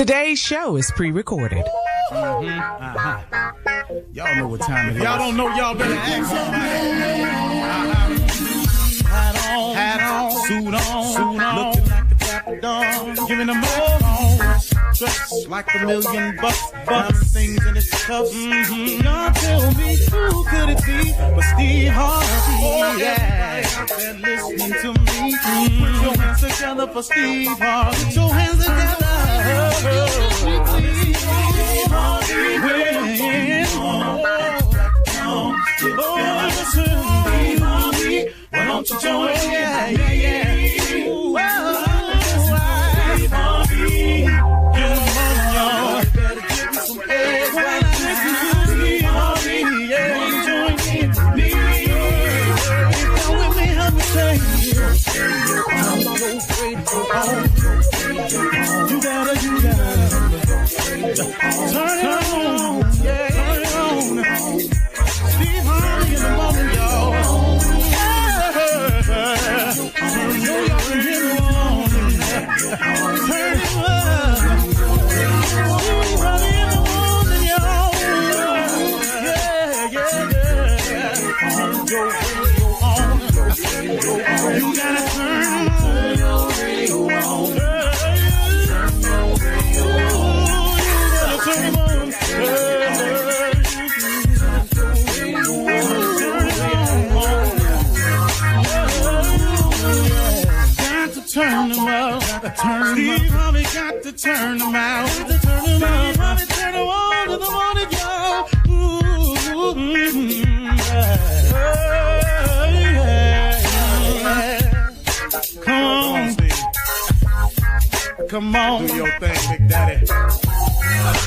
Today's show is pre-recorded. Y'all know what time it is. Y'all don't know, y'all better ask somebody. Hat on, suit on, looking like the Dapper Dawn, giving them all dressed like $1 million bucks, things in its cuffs. Y'all tell me who could it be but Steve Harvey? Oh, yeah, they're listening to me. Put your hands together for Steve Harvey. Put your hands together. Steve Harvey, why don't you join? Yeah. Steve Harvey, get them on, y'all. Better give me some eggs while I listen to Steve Harvey. Yeah, join me. Come with me, help me say. I'm so afraid to go home. You gotta. Turn it on. Yeah, turn it on. Steve Harvey in the morning, y'all. You gotta turn your radio on. Turn them out. Steve Harvey got to turn them out. Steve Harvey turn them on to the morning, y'all. Come on. Do your thing, Big Daddy.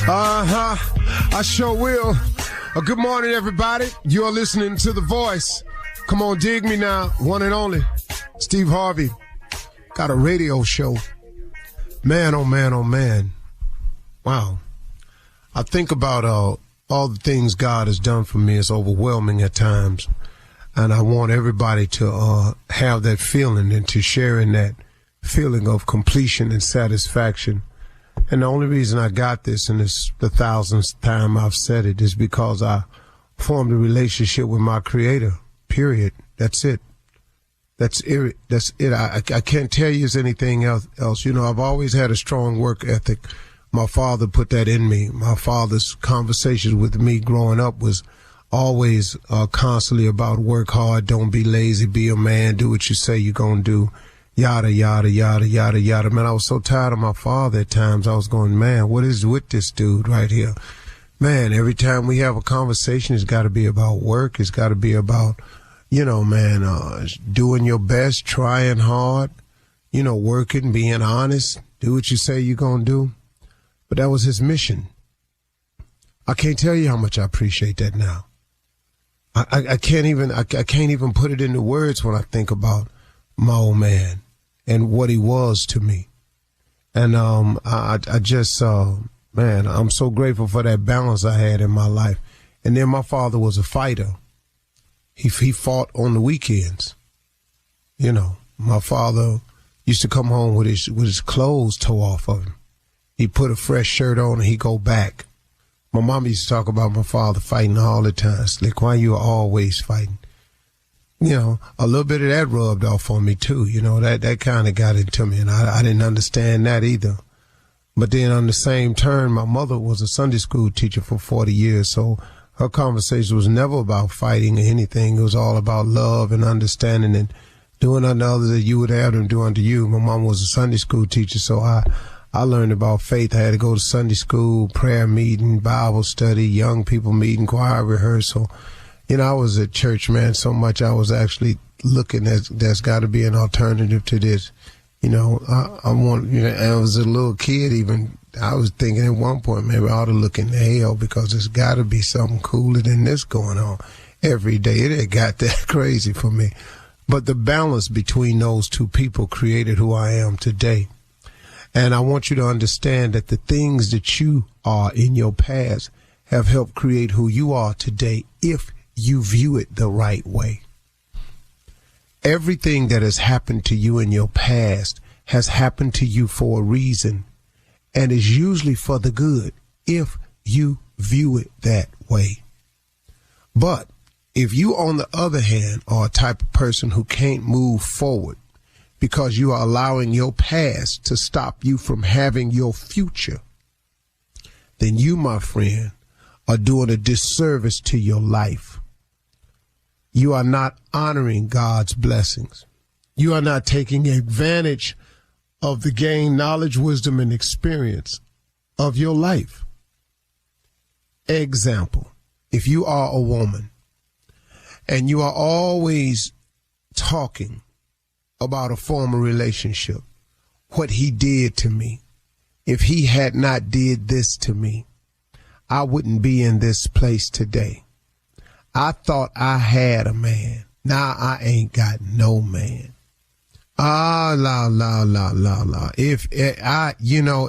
I sure will. Good morning, everybody. You're listening to The Voice. Come on, dig me now. One and only. Steve Harvey. Got a radio show. Man, oh man, oh man. Wow. I think about all the things God has done for me. It's overwhelming at times. And I want everybody to have that feeling and to share in that feeling of completion and satisfaction. And the only reason I got this, and it's the 1000th time I've said it, is because I formed a relationship with my Creator. Period. That's it. That's it. I can't tell you anything else. You know, I've always had a strong work ethic. My father put that in me. My father's conversations with me growing up was always constantly about work hard, don't be lazy, be a man, do what you say you're going to do, yada, yada, yada, yada, yada. Man, I was so tired of my father at times. I was going, man, what is with this dude right here? Man, every time we have a conversation, it's got to be about work. It's got to be about, you know, man, doing your best, trying hard, you know, working, being honest, do what you say you're going to do. But that was his mission. I can't tell you how much I appreciate that now. I can't even put it into words when I think about my old man and what he was to me. And I just, man, I'm so grateful for that balance I had in my life. And then my father was a fighter. He fought on the weekends. You know, my father used to come home with his clothes tore off of him. He put a fresh shirt on and he'd go back. My mom used to talk about my father fighting all the time. Slick, why you always fighting? You know, a little bit of that rubbed off on me too. You know, that kind of got into me, and I didn't understand that either. But then on the same turn, my mother was a Sunday school teacher for 40 years, so her conversation was never about fighting or anything. It was all about love and understanding and doing unto others that you would have them do unto you. My mom was a Sunday school teacher, so I learned about faith. I had to go to Sunday school, prayer meeting, Bible study, young people meeting, choir rehearsal. You know, I was at church, man, so much I was actually looking at there's got to be an alternative to this. You know, I was a little kid even. I was thinking at one point maybe I ought to look in hell because there's got to be something cooler than this going on every day. It had got that crazy for me. But the balance between those two people created who I am today. And I want you to understand that the things that you are in your past have helped create who you are today if you view it the right way. Everything that has happened to you in your past has happened to you for a reason. and is usually for the good if you view it that way. But if you, on the other hand, are a type of person who can't move forward because you are allowing your past to stop you from having your future, then you, my friend, are doing a disservice to your life. You are not honoring God's blessings. You are not taking advantage of the gain, knowledge, wisdom, and experience of your life. Example, if you are a woman and you are always talking about a former relationship, what he did to me, if he had not did this to me, I wouldn't be in this place today. I thought I had a man. Now I ain't got no man. If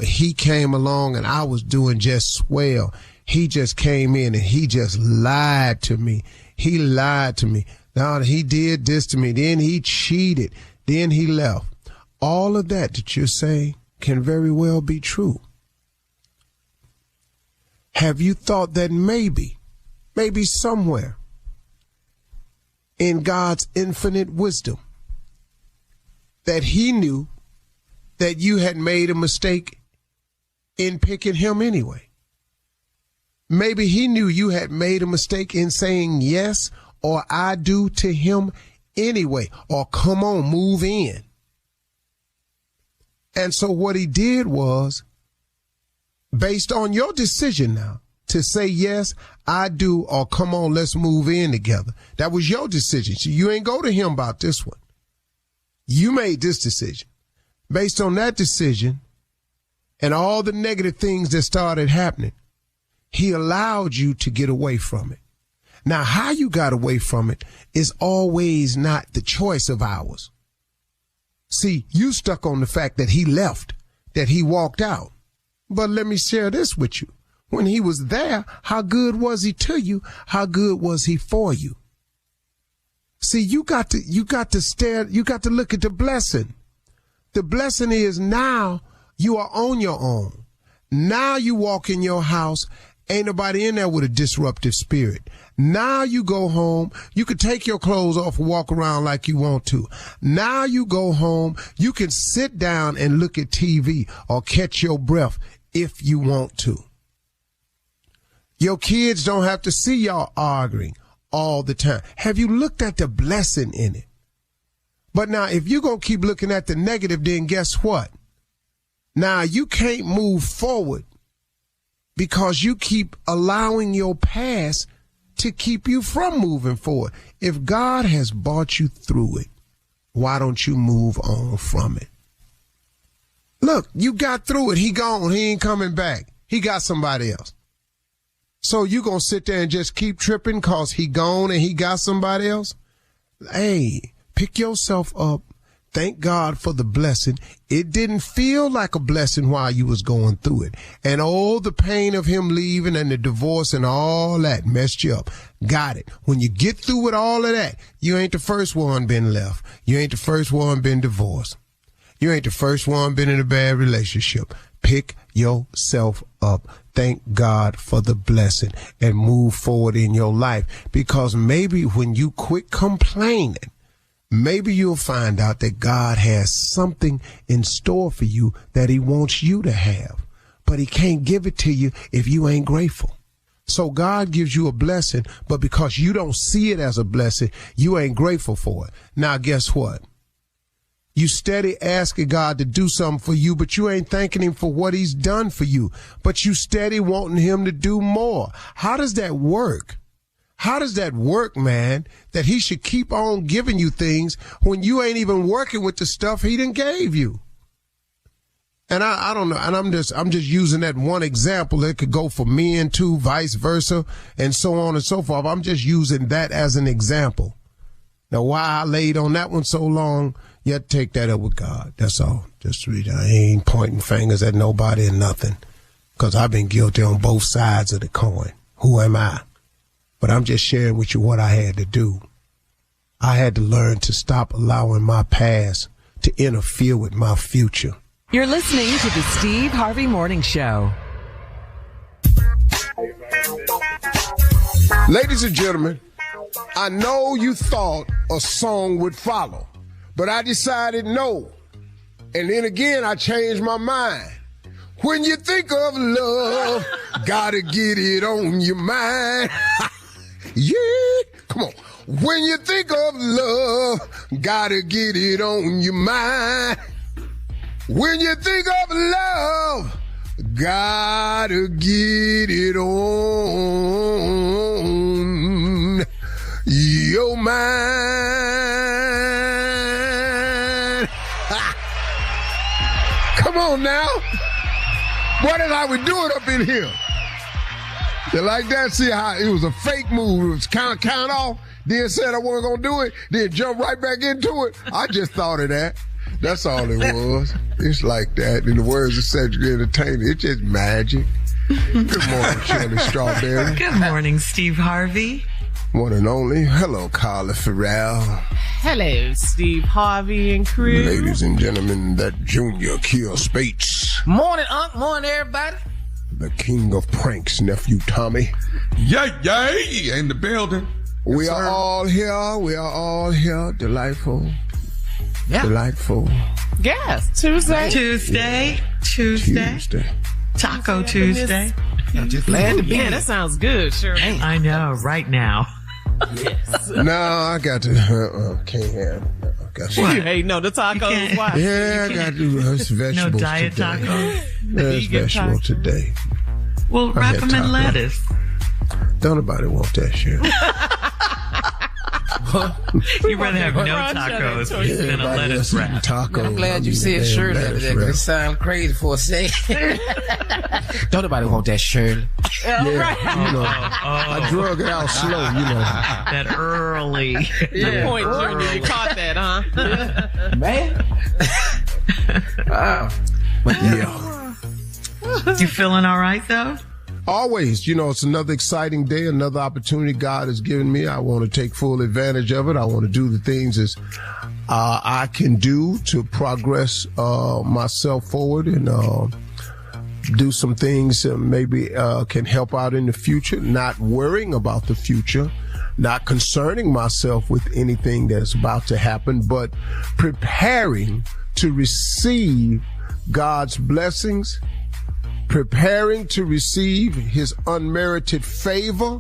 he came along and I was doing just swell. He just came in and he just lied to me. He lied to me. Now he did this to me. Then he cheated. Then he left. All of that you're saying can very well be true. Have you thought that maybe somewhere in God's infinite wisdom that he knew that you had made a mistake in picking him anyway? Maybe he knew you had made a mistake in saying yes or I do to him anyway, or come on, move in. And so what he did was, based on your decision now to say yes, I do, or come on, let's move in together. That was your decision. So you ain't go to him about this one. You made this decision. Based on that decision and all the negative things that started happening, he allowed you to get away from it. Now, how you got away from it is always not the choice of ours. See, you stuck on the fact that he left, that he walked out. But let me share this with you. When he was there, how good was he to you? How good was he for you? See, you got to look at the blessing. The blessing is now you are on your own. Now you walk in your house. Ain't nobody in there with a disruptive spirit. Now you go home. You can take your clothes off and walk around like you want to. Now you go home. You can sit down and look at TV or catch your breath if you want to. Your kids don't have to see y'all arguing all the time. Have you looked at the blessing in it? But now, if you're going to keep looking at the negative, then guess what? Now you can't move forward because you keep allowing your past to keep you from moving forward. If God has brought you through it, why don't you move on from it? Look, you got through it. He gone. He ain't coming back. He got somebody else. So you gonna sit there and just keep tripping cause he gone and he got somebody else? Hey, pick yourself up. Thank God for the blessing. It didn't feel like a blessing while you was going through it. And all the pain of him leaving and the divorce and all that messed you up. Got it. When you get through with all of that, you ain't the first one been left. You ain't the first one been divorced. You ain't the first one been in a bad relationship. Pick yourself up. Thank God for the blessing and move forward in your life. Because maybe when you quit complaining, maybe you'll find out that God has something in store for you that he wants you to have. But he can't give it to you if you ain't grateful. So God gives you a blessing, but because you don't see it as a blessing, you ain't grateful for it. Now, guess what? You steady asking God to do something for you, but you ain't thanking him for what he's done for you. But you steady wanting him to do more. How does that work? How does that work, man, that he should keep on giving you things when you ain't even working with the stuff he done gave you? And I don't know. And I'm just using that one example. It could go for men too, vice versa, and so on and so forth. I'm just using that as an example. Now, why I laid on that one so long, you have to take that up with God. That's all. Just read. I ain't pointing fingers at nobody and nothing, because I've been guilty on both sides of the coin. Who am I? But I'm just sharing with you what I had to do. I had to learn to stop allowing my past to interfere with my future. You're listening to the Steve Harvey Morning Show. Ladies and gentlemen, I know you thought a song would follow, but I decided no. And then again, I changed my mind. When you think of love, gotta get it on your mind. Yeah, come on. When you think of love, gotta get it on your mind. When you think of love, gotta get it on your mind. Come on now. What is how we do it up in here? You like that? See how it was a fake move. It was count off, then said I wasn't going to do it, then jump right back into it. I just thought of that. That's all it was. It's like that. In the words of Cedric the Entertainer, it's just magic. Good morning, Shirley Strawberry. Good morning, Steve Harvey. One and only. Hello, Carla Farrell. Hello, Steve Harvey and crew. Ladies and gentlemen, that Junior Kill Spates. Morning, Unc. Morning, everybody. The king of pranks, nephew Tommy. Yay! In the building. We are all here. We are all here. Delightful. Yeah. Delightful. Yes, Tuesday. Taco Tuesday. I'm just glad to be here. That sounds good, sure. I know, right now. Yes. No, I got to. Can't have. Hey, no, the tacos. Why? Yeah, I got to do vegetables. No diet today. tacos. There's vegetable today. Well, wrap them in lettuce. Don't nobody want that shit. You'd rather have no tacos than a lettuce wrap. Tacos. I'm glad you said Shirley the other day, because it sounds crazy for a second. Don't nobody want that Shirley. Yeah, right. You know, I drug it out slow, you know. That early. Good point, Junior. You caught that, huh? Man. Wow. Yeah. You feeling all right, though? Always, you know, it's another exciting day, another opportunity God has given me. I want to take full advantage of it. I want to do the things as I can do to progress myself forward and do some things that maybe can help out in the future, not worrying about the future, not concerning myself with anything that's about to happen, but preparing to receive God's blessings, preparing to receive his unmerited favor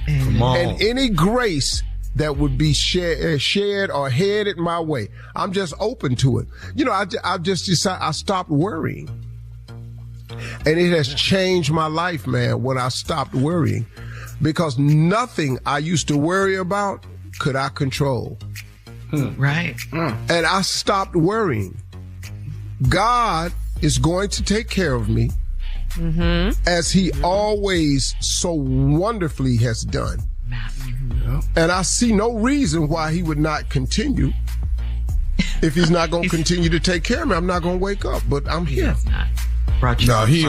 and any grace that would be shared or headed my way. I'm just open to it. You know, I just decided I stopped worrying. And it has changed my life, man, when I stopped worrying. Because nothing I used to worry about could I control. Right. And I stopped worrying. God is going to take care of me. As he always so wonderfully has done. And I see no reason why he would not continue. If he's not going to continue to take care of me, I'm not going to wake up. But I'm here. No, he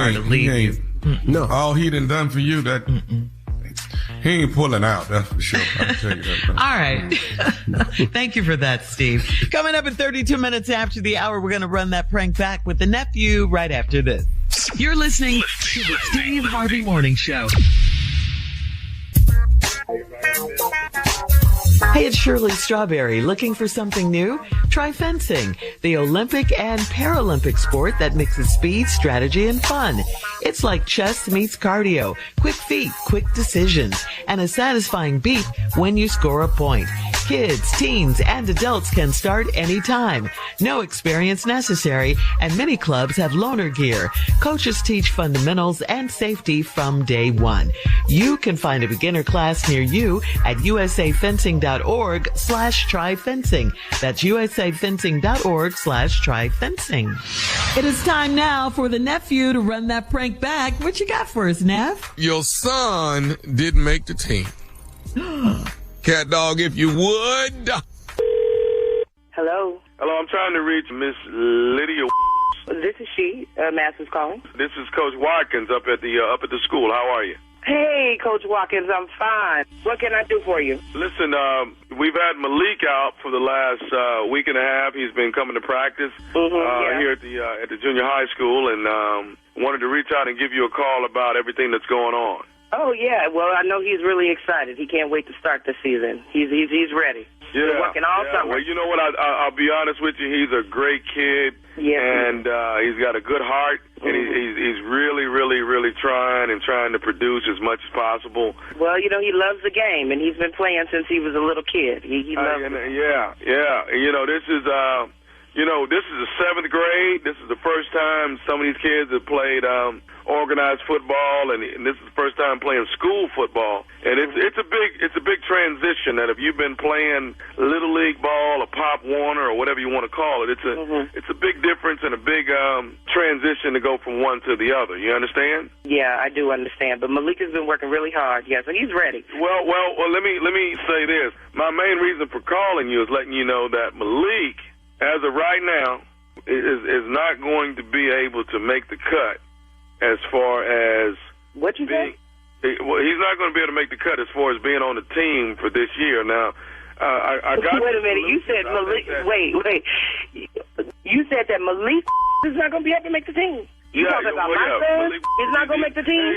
ain't. No. All he done for you, that he ain't pulling out, that's for sure. I'll tell you that. All right. Thank you for that, Steve. Coming up in 32 minutes after the hour, we're going to run that prank back with the nephew right after this. You're listening to the Steve Harvey Morning Show. Hey, it's Shirley Strawberry. Looking for something new? Try fencing, the Olympic and Paralympic sport that mixes speed, strategy, and fun. It's like chess meets cardio, quick feet, quick decisions, and a satisfying beat when you score a point. Kids, teens, and adults can start anytime. No experience necessary, and many clubs have loaner gear. Coaches teach fundamentals and safety from day one. You can find a beginner class near you at usafencing.org/tryfencing. That's usafencing.org/tryfencing. It is time now for the nephew to run that prank back. What you got for us, Nev? Your son didn't make the team. Cat dog, if you would. Hello. Hello, I'm trying to reach Miss Lydia. This is she. Master's calling. This is Coach Watkins up at the school. How are you? Hey, Coach Watkins, I'm fine. What can I do for you? Listen, we've had Malik out for the last week and a half. He's been coming to practice here at the junior high school, and wanted to reach out and give you a call about everything that's going on. Oh, yeah. Well, I know he's really excited. He can't wait to start the season. He's ready. Yeah, We're working all summer. Well, you know what? I'll be honest with you. He's a great kid, and he's got a good heart, and he's really, really, really trying to produce as much as possible. Well, you know, he loves the game, and he's been playing since he was a little kid. He loves it. Yeah. And, this is the 7th grade. This is the first time some of these kids have played organized football, and this is the first time playing school football. And it's a big transition. That if you've been playing little league ball or Pop Warner or whatever you want to call it, it's a big difference and a big transition to go from one to the other. You understand? Yeah, I do understand. But Malik has been working really hard. Yeah, so he's ready. Well. Let me say this. My main reason for calling you is letting you know that Malik, as of right now, is not going to be able to make the cut as far as what you think? Well, he's not going to be able to make the cut as far as being on the team for this year. Now, I got. Wait a minute. You said Malik. Wait. You said that Malik is not going to be able to make the team. You talking about my son? He's not going to make the team.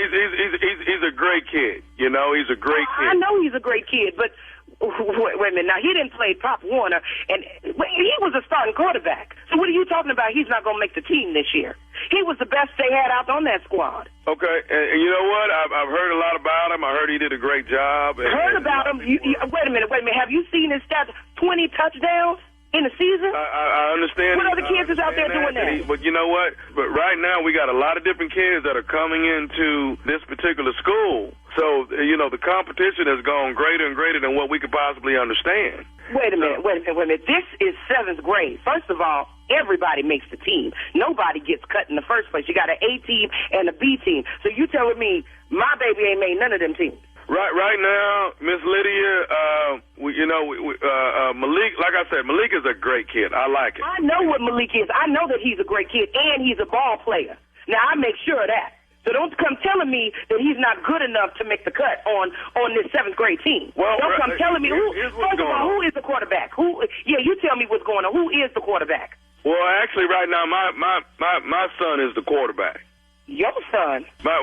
He's a great kid. You know, he's a great kid. I know he's a great kid, but. Wait a minute. Now, he didn't play Pop Warner, and he was a starting quarterback. So what are you talking about? He's not going to make the team this year. He was the best they had out on that squad. Okay, and you know what? I've heard a lot about him. I heard he did a great job. Heard about him? Wait a minute. Have you seen his stats? 20 touchdowns in the season? I understand. What other kids is out there doing that? But you know what? But right now we got a lot of different kids that are coming into this particular school. So, the competition has gone greater and greater than what we could possibly understand. Wait a minute. This is 7th grade. First of all, everybody makes the team. Nobody gets cut in the first place. You got an A team and a B team. So you telling me my baby ain't made none of them teams? Right now, Miss Lydia, Malik, like I said, Malik is a great kid. I like it. I know what Malik is. I know that he's a great kid, and he's a ball player. Now, I make sure of that. So don't come telling me that he's not good enough to make the cut on this 7th grade team. Well, don't come telling me first of all, who is the quarterback? You tell me what's going on. Who is the quarterback? Well, actually, right now, my son is the quarterback. Your son? Now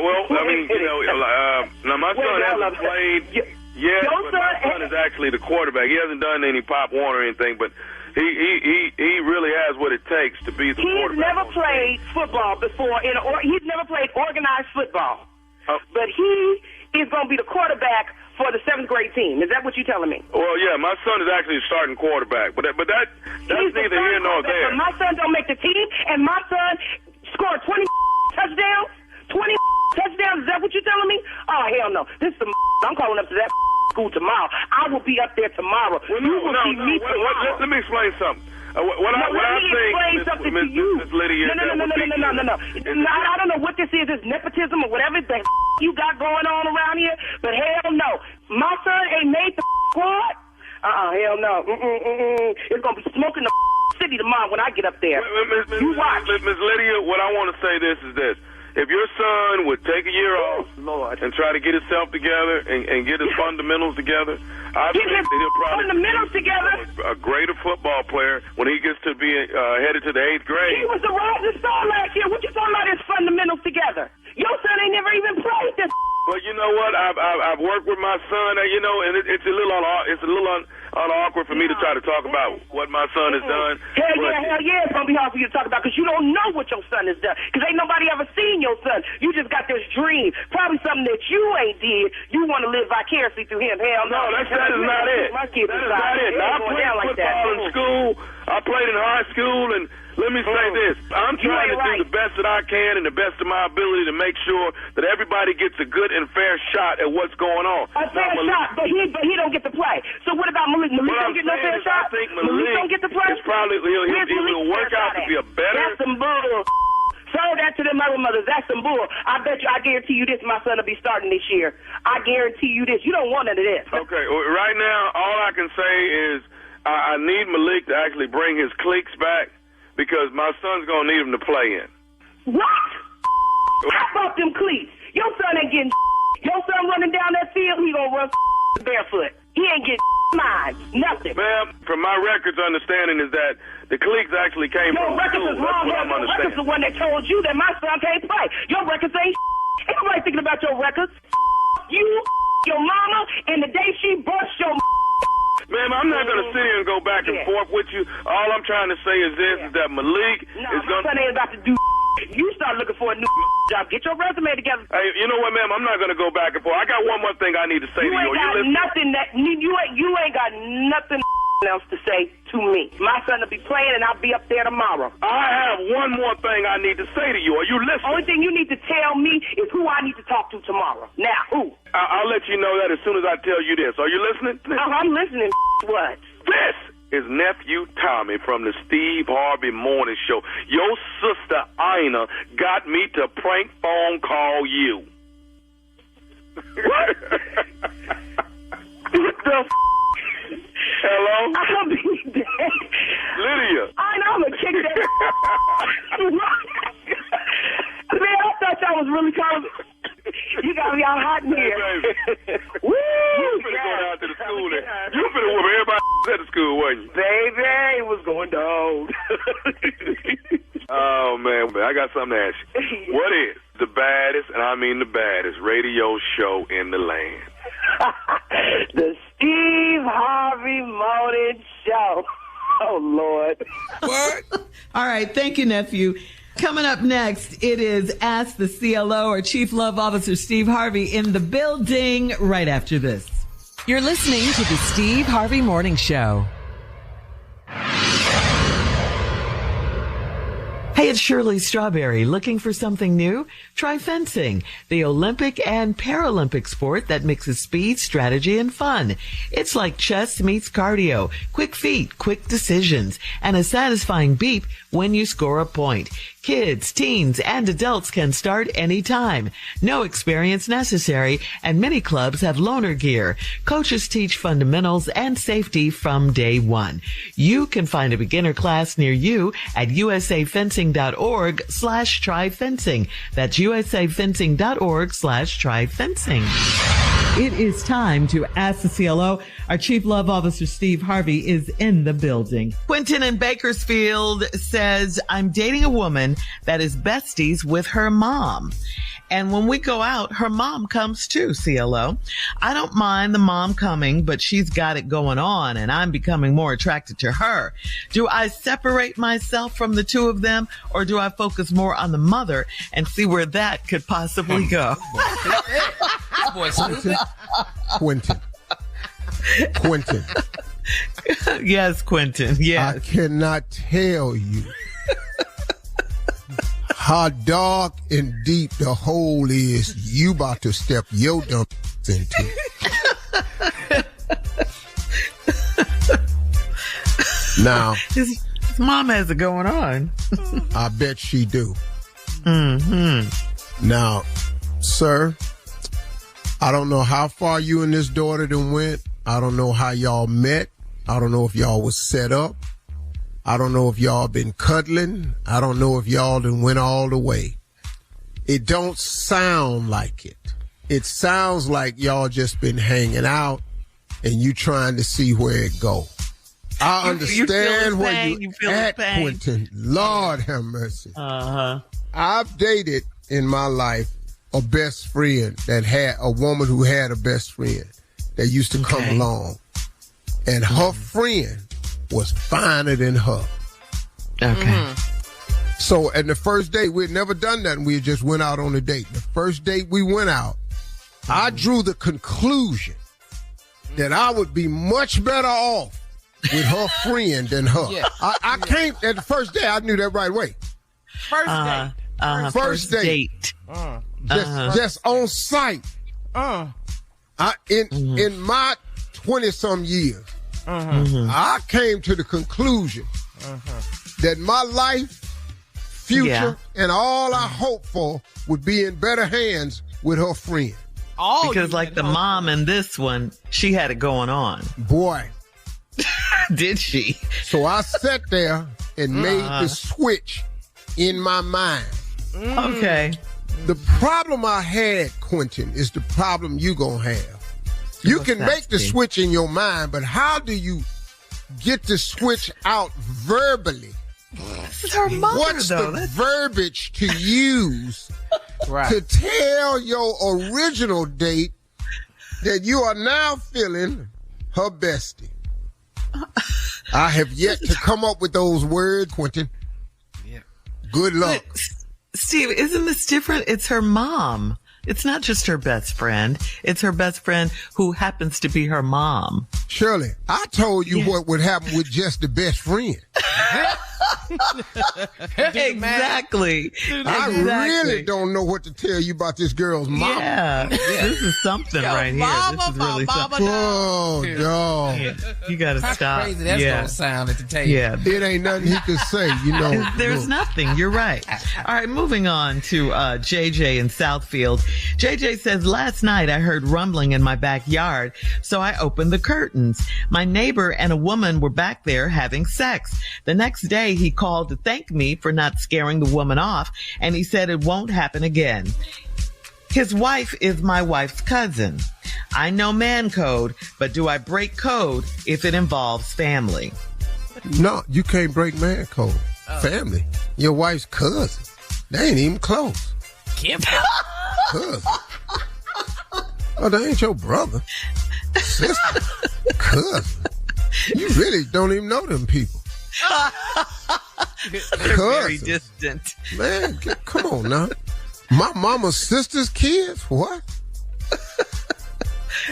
my son hasn't played yet, but my son is actually the quarterback. He hasn't done any Pop Warner or anything, but he really has what it takes to be the quarterback. He's never played football before. He's never played organized football. But he is going to be the quarterback for the 7th grade team. Is that what you're telling me? Well, yeah, my son is actually a starting quarterback, but that's neither here nor there. But my son don't make the team, and my son scored 20 touchdowns. 20 touchdowns. Is that what you're telling me? Oh, hell no. This is some I'm calling up to that school tomorrow. I will be up there tomormer. Well, you will see me tomorrow. Let me explain something. What I think, something to you. Miss Lydia, no. I don't know what this is. It's nepotism or whatever the you got going on around here. But hell no. My son ain't made the squad. Hell no. It's going to be smoking the city tomorrow when I get up there. You watch. Miss Lydia, what I want to say is this. If your son would take a year off and try to get himself together and get his fundamentals together, I think that he'll probably be a greater football player when he gets to be headed to the 8th grade. He was the rising star last year. What you talking about his fundamentals together? Your son ain't never even played this. Well, you know what? I've worked with my son, and it's a little awkward for me to try to talk about what my son has done. Hell yeah, it's gonna be hard for you to talk about because you don't know what your son has done. Because ain't nobody ever seen your son. You just got this dream, probably something that you ain't did. You want to live vicariously through him. Hell no, that is not it. My kids that is not it. Now, I played football in school. I played in high school, and let me say this. I'm trying to do the best that I can and the best of my ability to make sure that everybody gets a good and fair shot at what's going on. A fair shot, but he don't get to play. So what about Malik? Malik don't get no fair shot? I think Malik don't get to play? Is probably, he'll work out to be a better... That's some bull. Serve that to them other mothers. That's some bull. I guarantee you this, my son will be starting this year. I guarantee you this. You don't want none of this. Okay, well, right now, all I can say is I need Malik to actually bring his cleats back because my son's going to need him to play in. What? How about them cleats? Your son ain't getting Your son running down that field, he gonna run barefoot. He ain't get mine. Nothing. Ma'am, from my records understanding is that the cliques actually came Your from records school. is wrong. That's what I'm Your records understanding. the one that told you that my son can't play. Your records ain't Ain't nobody thinking about your records. You, your mama, and the day she burst your Ma'am, I'm not going to sit here and go back and forth with you. All I'm trying to say is this, is that Malik is going to... my son ain't about to do You start looking for a new job. Get your resume together. Hey, you know what, ma'am? I'm not going to go back and forth. I got one more thing I need to say to you. You ain't got nothing that... You ain't got nothing else to say to me. My son will be playing and I'll be up there tomorrow. I have one more thing I need to say to you. Are you listening? Only thing you need to tell me is who I need to talk to tomorrow. Now, who? I'll let you know that as soon as I tell you this. Are you listening? I'm listening. What? This is nephew Tommy from the Steve Harvey Morning Show. Your sister Ina got me to prank phone call you. What? What the Hello? I'll be dead. Lydia. I know, I'm going to kick that. Man, I thought y'all was really calling. You got me all hot in here. Hey, Woo! You finna go down to the school then. You finna whoop everybody at the school, wasn't you? Baby, it was going down. Oh, man, I got something to ask you. What is the baddest, and I mean the baddest, radio show in the land? The Steve Harvey Morning Show. Oh, Lord. What? All right. Thank you, nephew. Coming up next, it is Ask the CLO or Chief Love Officer Steve Harvey in the building right after this. You're listening to the Steve Harvey Morning Show. Hey, it's Shirley Strawberry. Looking for something new? Try fencing, the Olympic and Paralympic sport that mixes speed, strategy, and fun. It's like chess meets cardio, quick feet, quick decisions, and a satisfying beep when you score a point. Kids, teens, and adults can start anytime. No experience necessary, and many clubs have loaner gear. Coaches teach fundamentals and safety from day one. You can find a beginner class near you at usafencing.org/tryfencing. That's usafencing.org/tryfencing. It is time to Ask the CLO. Our Chief Love Officer, Steve Harvey, is in the building. Quentin in Bakersfield says, I'm dating a woman that is besties with her mom. And when we go out, her mom comes too, CLO. I don't mind the mom coming, but she's got it going on and I'm becoming more attracted to her. Do I separate myself from the two of them or do I focus more on the mother and see where that could possibly go? Quentin. Yes, Quentin. Yes. I cannot tell you how dark and deep the hole is you about to step your dumb into. Now, his mom has it going on. I bet she do. Mm-hmm. Now, sir, I don't know how far you and this daughter done went. I don't know how y'all met. I don't know if y'all was set up. I don't know if y'all been cuddling. I don't know if y'all done went all the way. It don't sound like it. It sounds like y'all just been hanging out and you trying to see where it go. I understand where you at, Quentin. Lord have mercy. Uh-huh. I've dated in my life a best friend that had a woman who had a best friend that used to come along. And her friend was finer than her. Okay. So, and the first date, we had never done that, and we just went out on a date. The first date we went out, I drew the conclusion that I would be much better off with her friend than her. Yeah. I came at the first day, I knew that right away. First date. Just on sight. In my 20-some years, I came to the conclusion that my life, future, and all I hope for would be in better hands with her friend. Because like the mom in this one, she had it going on. Boy. Did she? So I sat there and made the switch in my mind. Okay. The problem I had, Quentin, is the problem you gonna have. You can make the switch in your mind, but how do you get the switch out verbally? This is her mother, What's the verbiage to use to tell your original date that you are now feeling her bestie? I have yet to come up with those words, Quentin. Yeah. Good luck. But, Steve, isn't this different? It's her mom. It's not just her best friend. It's her best friend who happens to be her mom. Shirley, I told you what would happen with just the best friend. Exactly. I really don't know what to tell you about this girl's mom. Yeah. This is something right here. This is really something. Oh, dog. Yeah. You got to stop. How crazy that's going to sound at the table. Yeah. It ain't nothing he could say, you know. There's nothing. You're right. All right, moving on to JJ in Southfield. JJ says, last night I heard rumbling in my backyard, so I opened the curtains. My neighbor and a woman were back there having sex. The next day, he called to thank me for not scaring the woman off, and he said it won't happen again. His wife is my wife's cousin. I know man code, but do I break code if it involves family? No, you can't break man code. Family. Your wife's cousin. They ain't even close. Cousin. Oh, they ain't your brother. Sister. Cousin. You really don't even know them people. They're very distant. Man, come on now. My mama's sister's kids? What?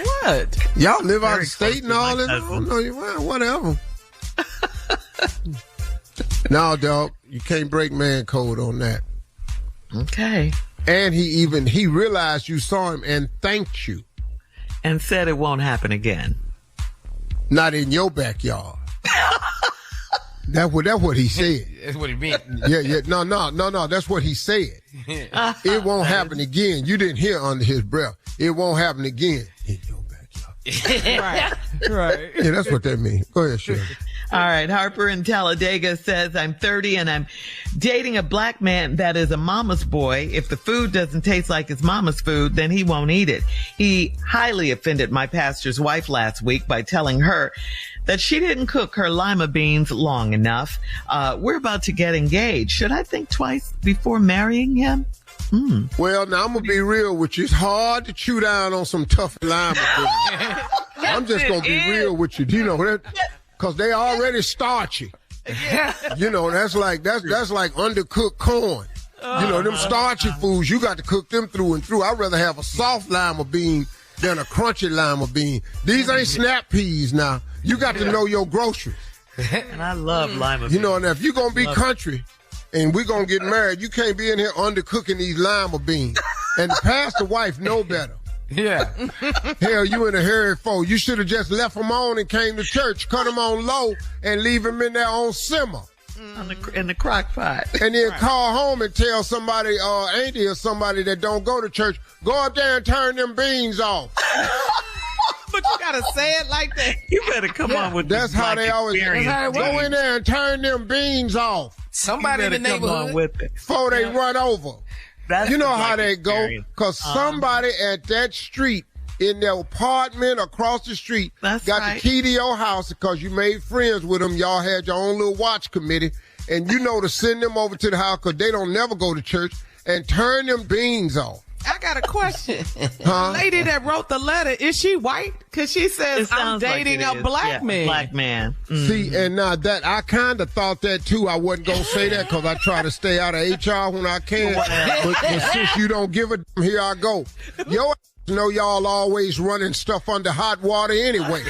What? Y'all live out Very of state and all this? I don't know you. Well, whatever. No, dog. You can't break man code on that. Okay. And he realized you saw him and thanked you. And said it won't happen again. Not in your backyard. That's what he said. That's what he meant. Yeah. No. That's what he said. It won't happen again. You didn't hear under his breath. It won't happen again in your backyard. Right. Yeah, that's what that means. Go ahead, Shirley. All right. Harper in Talladega says, I'm 30 and I'm dating a black man that is a mama's boy. If the food doesn't taste like his mama's food, then he won't eat it. He highly offended my pastor's wife last week by telling her that she didn't cook her lima beans long enough. We're about to get engaged. Should I think twice before marrying him? Well, now I'm going to be real with you. It's hard to chew down on some tough lima beans. I'm just going to be real with you. You know that? Because they already starchy. You know, that's like undercooked corn. You know, them starchy foods, you got to cook them through and through. I'd rather have a soft lima bean than a crunchy lima bean. These ain't snap peas now. You got to know your groceries. And I love lima beans. You know, and if you're going to be country and we're going to get married, you can't be in here undercooking these lima beans. And the pastor wife know better. Yeah. Hell, you in a hurry for. You should have just left them on and came to church, cut them on low, and leave them in there on simmer. In the crock pot. And then call home and tell somebody, auntie or somebody that don't go to church, go up there and turn them beans off. But you gotta say it like that. You better come on with That's how they always go in there and turn them beans off. Somebody in the neighborhood with it. Before they run over. You know how they go? Because somebody at that street in their apartment across the street got the key to your house because you made friends with them. Y'all had your own little watch committee. And you know to send them over to the house because they don't never go to church and turn them beans off. I got a question. The lady that wrote the letter, is she white? Because she says, I'm dating a black man. Black man. Mm-hmm. See, and now that I kind of thought that too. I wasn't going to say that because I try to stay out of HR when I can. But since you don't give a damn, here I go. Yo, know y'all always running stuff under hot water anyway.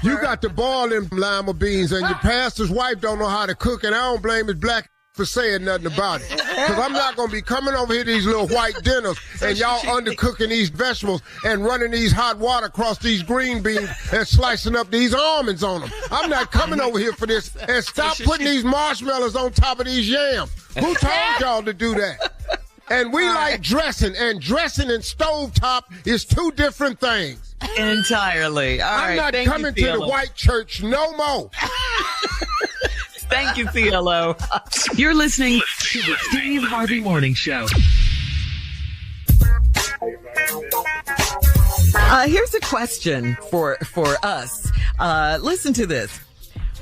You got to boil them lima beans, and your pastor's wife don't know how to cook, and I don't blame his black for saying nothing about it. Because I'm not going to be coming over here to these little white dinners and y'all undercooking these vegetables and running these hot water across these green beans and slicing up these almonds on them. I'm not coming over here for this. And stop putting these marshmallows on top of these yams. Who told y'all to do that? And we like dressing, and dressing and stovetop is two different things. Entirely. I'm not coming to the white church no more. Thank you, CLO. You're listening to the Steve Harvey Morning Show. Here's a question for us. Listen to this.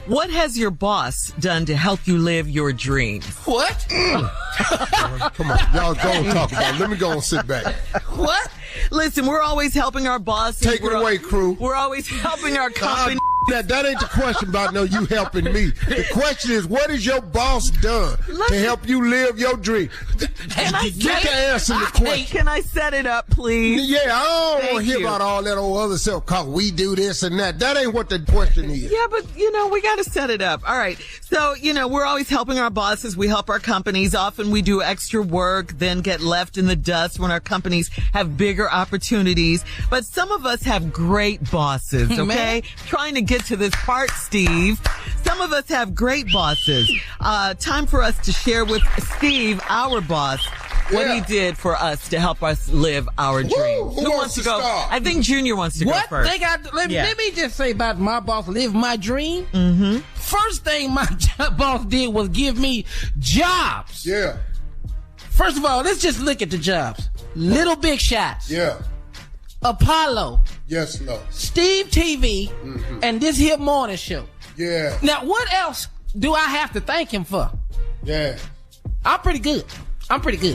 What has your boss done to help you live your dreams? What? Come on, y'all go and talk about it. Let me go and sit back. What? Listen, we're always helping our bosses. Take it away, crew. We're always helping our company. That ain't the question about you helping me. The question is, what has your boss done to help you live your dream? Get to answer the question. Can I set it up, please? Yeah, I don't want to hear about all that old other stuff cause we do this and that. That ain't what the question is. Yeah, but, we got to set it up. All right. So, we're always helping our bosses. We help our companies. Often we do extra work, then get left in the dust when our companies have bigger opportunities. But some of us have great bosses, okay? Trying to get to this part, Steve. Some of us have great bosses. Time for us to share with Steve, our boss, what he did for us to help us live our dreams. Who wants to go? Start? I think Junior wants to go first. Let me just say about my boss, live my dream. Mm-hmm. First thing my boss did was give me jobs. Yeah. First of all, let's just look at the jobs. Little Big Shots. Yeah. Apollo. Yes, no. Steve TV. Mm-hmm. And this here morning show. Yeah. Now, what else do I have to thank him for? Yeah. I'm pretty good.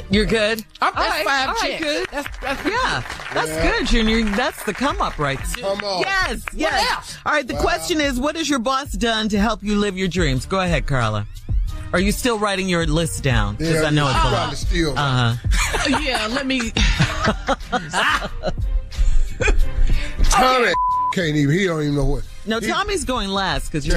You're good? That's right, 5 checks. Good. That's good. Good, Junior. That's the come up right there. Come on. Yes. What else? All right, the question is, what has your boss done to help you live your dreams? Go ahead, Carla. Are you still writing your list down? Because I know it's a lot. Still, yeah, let me... Tommy can't even, he don't even know what. No, Tommy's going last because he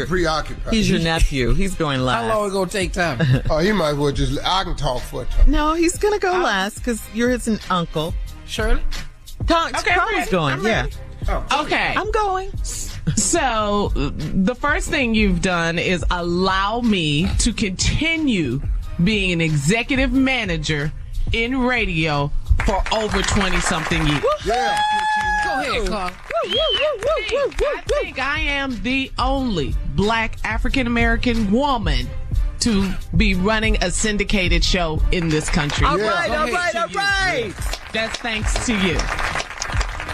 preoccupied. He's your nephew. He's going last. How long is it going to take Tommy? He might as well I can talk for a time. No, he's going to go last because you're his uncle. Shirley? Tommy's going, yeah. Okay. I'm going. So, the first thing you've done is allow me to continue being an executive manager in radio for over 20-something years. Yeah. Go ahead, Carl. I think I am the only black African-American woman to be running a syndicated show in this country. All right. That's thanks to you.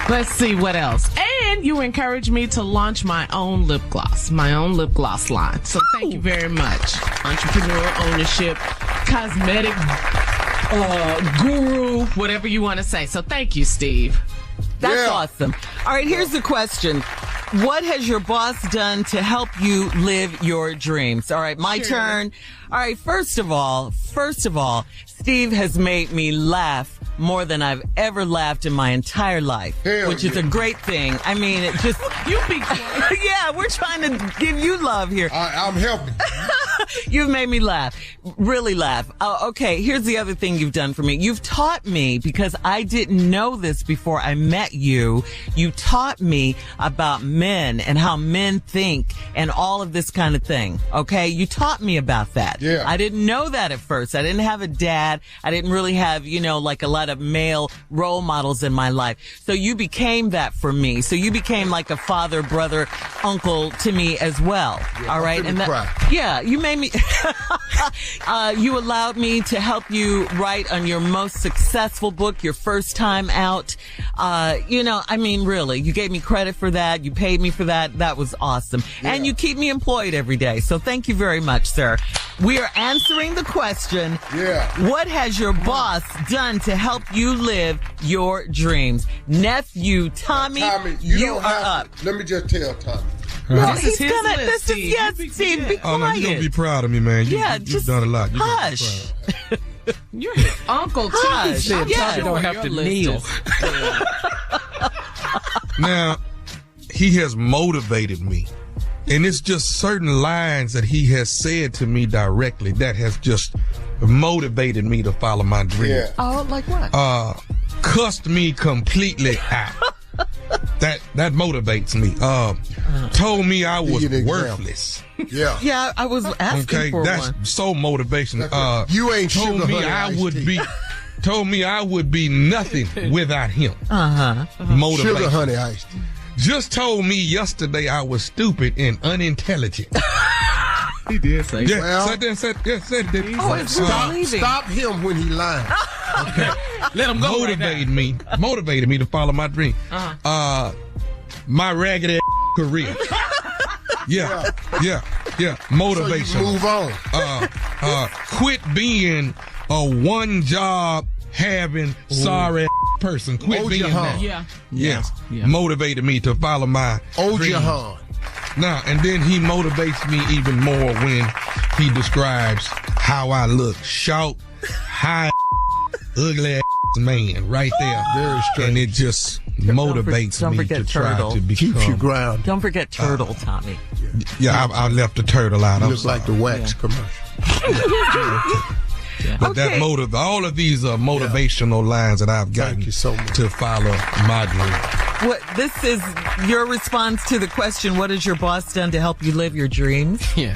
Let's see what else. And you encouraged me to launch my own lip gloss line. So thank you very much. Entrepreneur, ownership, cosmetic guru, whatever you want to say. So thank you, Steve. That's awesome. All right, here's the question. What has your boss done to help you live your dreams? All right, my turn. All right, first of all, Steve has made me laugh more than I've ever laughed in my entire life, which is a great thing. I mean, it just... You be quiet. Yeah, we're trying to give you love here. I'm helping. You've made me laugh. Really laugh. Okay, here's the other thing you've done for me. You've taught me, because I didn't know this before I met you, you taught me about men and how men think and all of this kind of thing. Okay? You taught me about that. Yeah. I didn't know that at first. I didn't have a dad. I didn't really have, like a lot of male role models in my life. So you became that for me. So you became like a father, brother, uncle to me as well. Yeah, all right? You made me, you allowed me to help you write on your most successful book, your first time out. Really, you gave me credit for that. You paid me for that. That was awesome. Yeah. And you keep me employed every day. So thank you very much, sir. We are answering the question. Yeah. What has your boss done to help you live your dreams? Nephew Tommy, you are up. Let me just tell Tommy. No, this is his list, Steve. Steve, be quiet. Oh, no, you're going to be proud of me, man. You've done a lot. Hush. You're his uncle, too. Hush. Tommy don't have to kneel. Now, he has motivated me. And it's just certain lines that he has said to me directly that has just motivated me to follow my dream. Yeah. Oh, like what? Cussed me completely out. That motivates me. Told me I was worthless. Yeah. Yeah, I was asking for that's one. so motivational. You ain't told me I would be nothing without him. Motivation. Sugar honey iced. Just told me yesterday I was stupid and unintelligent. He did say that. Yeah, said it. Oh, it's Stop him when he lies. Let them go. Motivated me to follow my dream. My ragged ass career. Yeah. Motivation. So you move on. Quit being a one job having sorry person. Quit being that. Yes. Motivated me to follow my dream. Now, and then he motivates me even more when he describes how I look. Short, high, ugly ass man right there. Very strange. And it just motivates me to try to become. Keeps you grounded. Don't forget turtle, Tommy. Yeah, I left the turtle out. Looks like the wax commercial. But that all of these are motivational lines that I've gotten to follow my dream. This is your response to the question, what has your boss done to help you live your dreams? Yeah.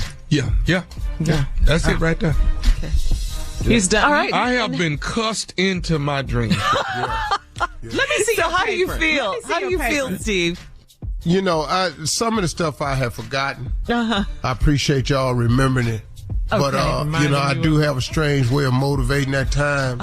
That's it right there. Okay. He's done. All right. I have been cussed into my dreams. Let me see. So how do you feel? How do you feel, Steve? You know, some of the stuff I have forgotten. I appreciate y'all remembering it. But, you know, I do have a strange way of motivating at times.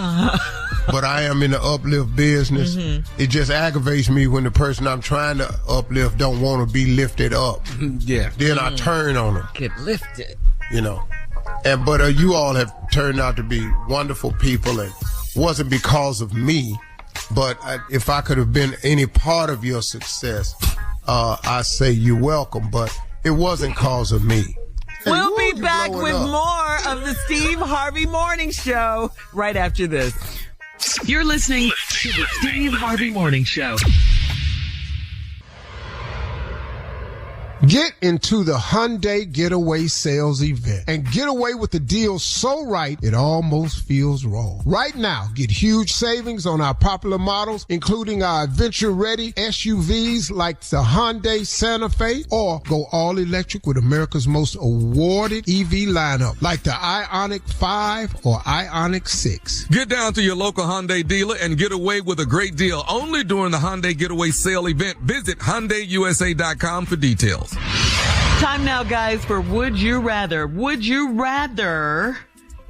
But I am in the uplift business. It just aggravates me when the person I'm trying to uplift don't want to be lifted up. Then I turn on them. Get lifted. You know. But you all have turned out to be wonderful people, and wasn't because of me. But if I could have been any part of your success, I say you're welcome. But it wasn't because of me. We'll be back with more of the Steve Harvey Morning Show right after this. You're listening to the Steve Harvey Morning Show. Get into the Hyundai Getaway Sales Event and get away with the deal so right it almost feels wrong. Right now, get huge savings on our popular models, including our adventure-ready SUVs like the Hyundai Santa Fe, or go all-electric with America's most awarded EV lineup like the Ioniq 5 or Ioniq 6. Get down to your local Hyundai dealer and get away with a great deal only during the Hyundai Getaway Sale Event. Visit HyundaiUSA.com for details. Time now, guys, for Would You Rather. Would you rather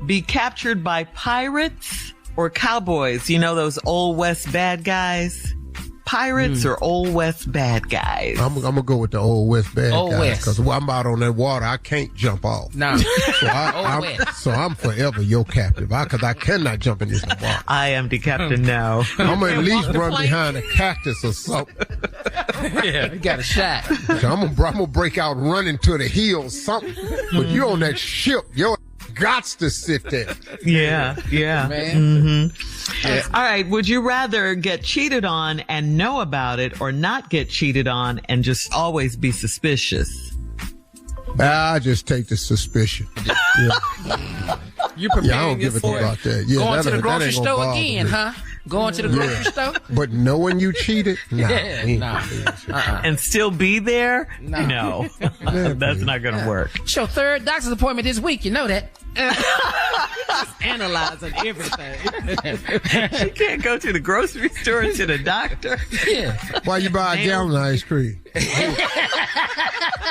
be captured by pirates or cowboys? You know, those Old West bad guys? Pirates or Old West bad guys? I'm going to go with the Old West bad Old guys. West. Because I'm out on that water, I can't jump off. No. So I'm forever your captive. Because I cannot jump in this water. I am the captain now. I'm going to at least run behind a cactus or something. You got a shot. So I'm gonna break out running to the hill or something. But you on that ship, your gots to sit there. Yeah. Man. All right. Would you rather get cheated on and know about it, or not get cheated on and just always be suspicious? I just take the suspicion. You preparing I don't give a yourself about that. Yeah, going to the grocery ain't gonna store bother again, me. huh? Going to the grocery store? But knowing you cheated? Nah. And still be there? No. That's not going to work. It's your third doctor's appointment this week. You know that. Analyzing everything. She can't go to the grocery store and to the doctor. Yeah. Why you buy a gallon of ice cream?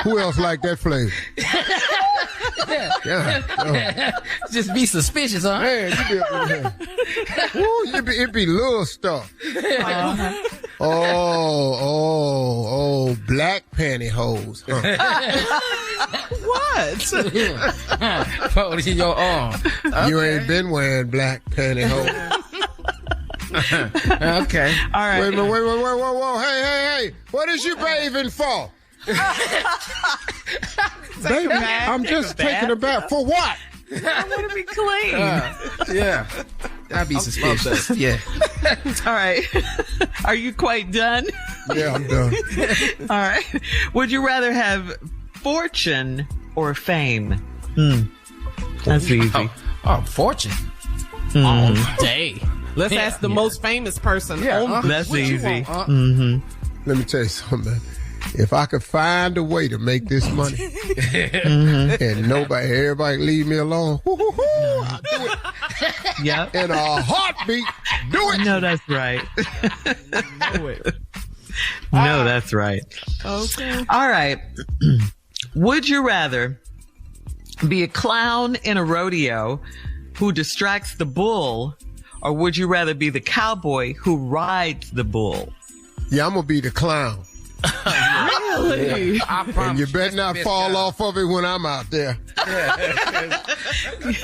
Who else like that flavor? Just be suspicious, huh? Man, it'd be little stuff. Oh, black pantyhose. What? Fold in your arm. Okay. You ain't been wearing black pantyhose. Okay. All right. Wait a minute, whoa. Hey. What is you bathing for? Baby, I'm just taking a bath. For what? I want to be clean. Yeah. I'd be suspicious. Yeah. All right. Are you quite done? Yeah, I'm done. All right. Would you rather have fortune or fame? That's easy. Oh, fortune. All day. Let's ask the most famous person. Yeah. That's easy. Let me tell you something, man. If I could find a way to make this money and everybody leave me alone, I'll do it. Yep. In a heartbeat, do it. No, that's right. No, that's right. Okay. All right. Would you rather be a clown in a rodeo who distracts the bull, or would you rather be the cowboy who rides the bull? Yeah, I'm going to be the clown. Really? Yeah. And you better not fall off of it when I'm out there.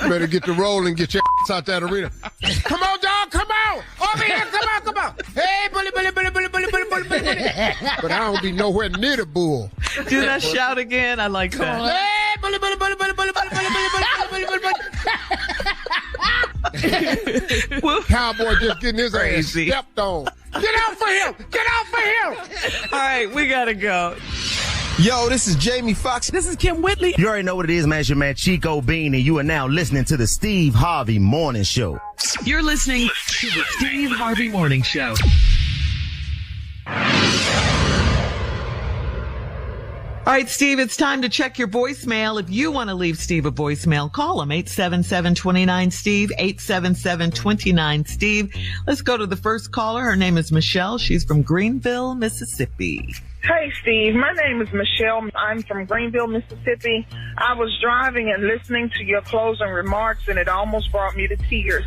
Better get the roll and get your ass out that arena. Come on, dog, come on. Over here, come on. Hey, bully. But I don't be nowhere near the bull. Do that shout again. I like that. Hey, bully. Cowboy just getting his ass stepped on. Get out for him! All right, we gotta go. Yo, this is Jamie Foxx. This is Kim Whitley. You already know what it is, man. It's your man Chico Bean, and you are now listening to the Steve Harvey Morning Show. You're listening to the Steve Harvey Morning Show. All right, Steve, it's time to check your voicemail. If you want to leave Steve a voicemail, call him, 877-29-STEVE, 877-29-STEVE. Let's go to the first caller. Her name is Michelle. She's from Greenville, Mississippi. Hey, Steve. My name is Michelle. I'm from Greenville, Mississippi. I was driving and listening to your closing remarks, and it almost brought me to tears.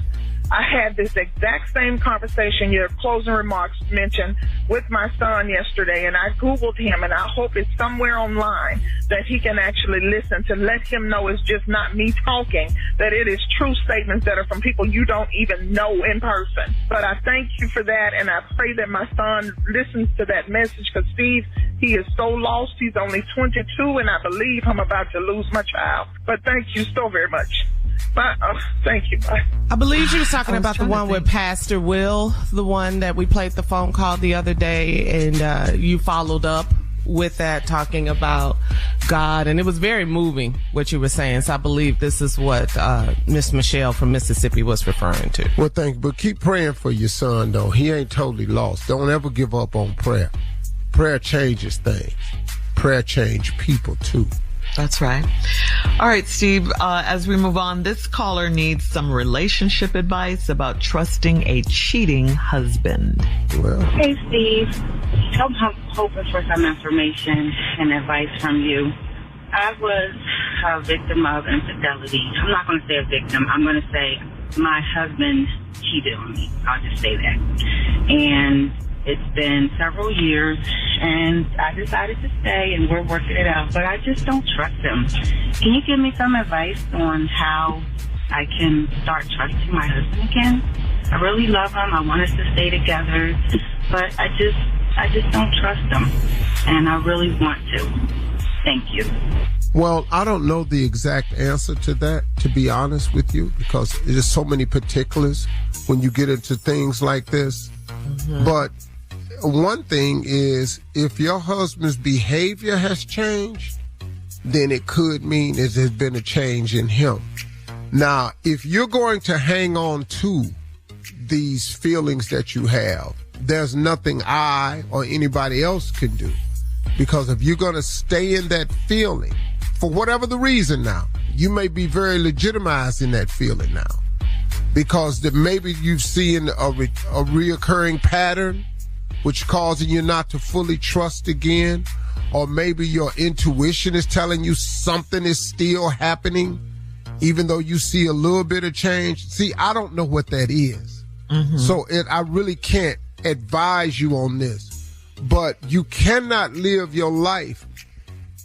I had this exact same conversation your closing remarks mentioned with my son yesterday, and I Googled him, and I hope it's somewhere online that he can actually listen to let him know it's just not me talking, that it is true statements that are from people you don't even know in person. But I thank you for that, and I pray that my son listens to that message, because Steve, he is so lost. He's only 22, and I believe I'm about to lose my child. But thank you so very much. Thank you. Bye. I believe you were talking about the one with Pastor Will, the one that we played the phone call the other day, and you followed up with that, talking about God, and it was very moving what you were saying. So I believe this is what Miss Michelle from Mississippi was referring to. Well, thank you. But keep praying for your son, though. He ain't totally lost. Don't ever give up on prayer. Prayer changes things. Prayer changes people, too. That's right. All right, Steve, as we move on, this caller needs some relationship advice about trusting a cheating husband. Well. Hey, Steve. I'm hoping for some information and advice from you. I was a victim of infidelity. I'm not going to say a victim. I'm going to say my husband cheated on me. I'll just say that. And it's been several years, and I decided to stay, and we're working it out, but I just don't trust him. Can you give me some advice on how I can start trusting my husband again? I really love him. I want us to stay together, but I just don't trust him, and I really want to. Thank you. Well, I don't know the exact answer to that, to be honest with you, because there's so many particulars when you get into things like this. Mm-hmm. But one thing is, if your husband's behavior has changed, then it could mean that there's been a change in him. Now, if you're going to hang on to these feelings that you have, there's nothing I or anybody else can do. Because if you're going to stay in that feeling, for whatever the reason now, you may be very legitimized in that feeling now. Because maybe you've seen a reoccurring pattern, which causing you not to fully trust again, or maybe your intuition is telling you something is still happening, even though you see a little bit of change. See, I don't know what that is. Mm-hmm. So I really can't advise you on this, but you cannot live your life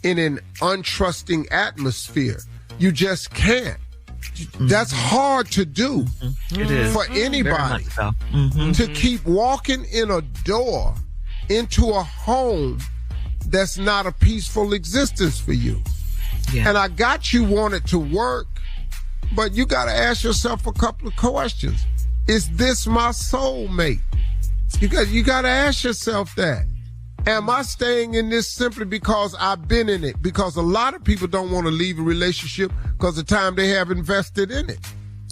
in an untrusting atmosphere. You just can't. That's hard to do. Mm-hmm. It is. For anybody. So. Mm-hmm. To keep walking in a door into a home that's not a peaceful existence for you. Yeah. And I got you want it to work, but you got to ask yourself a couple of questions. Is this my soulmate? You got to ask yourself that. Am I staying in this simply because I've been in it? Because a lot of people don't want to leave a relationship because of the time they have invested in it.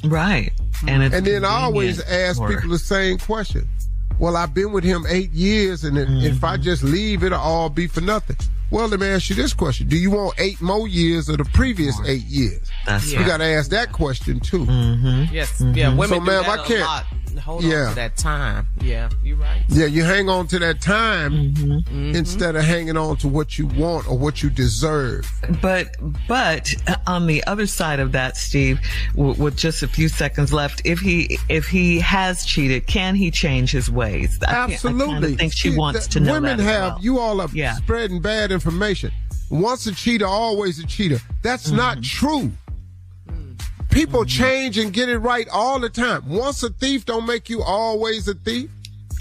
Right. And then I always ask people the same question. Well, I've been with him 8 years, and if I just leave, it'll all be for nothing. Well, let me ask you this question. Do you want 8 more years or the previous 8 years? That's You got to ask that question, too. Yes. Yeah, women So, do ma'am, that I can't. a lot. Hold on to that time. Yeah, you're right. Yeah, you hang on to that time instead of hanging on to what you want or what you deserve. But on the other side of that, Steve, with just a few seconds left, if he has cheated, can he change his ways? Absolutely. I think she wants to know women that as have, well. you all are spreading bad information. Once a cheater, always a cheater. That's not true. People change and get it right all the time. Once a thief don't make you always a thief.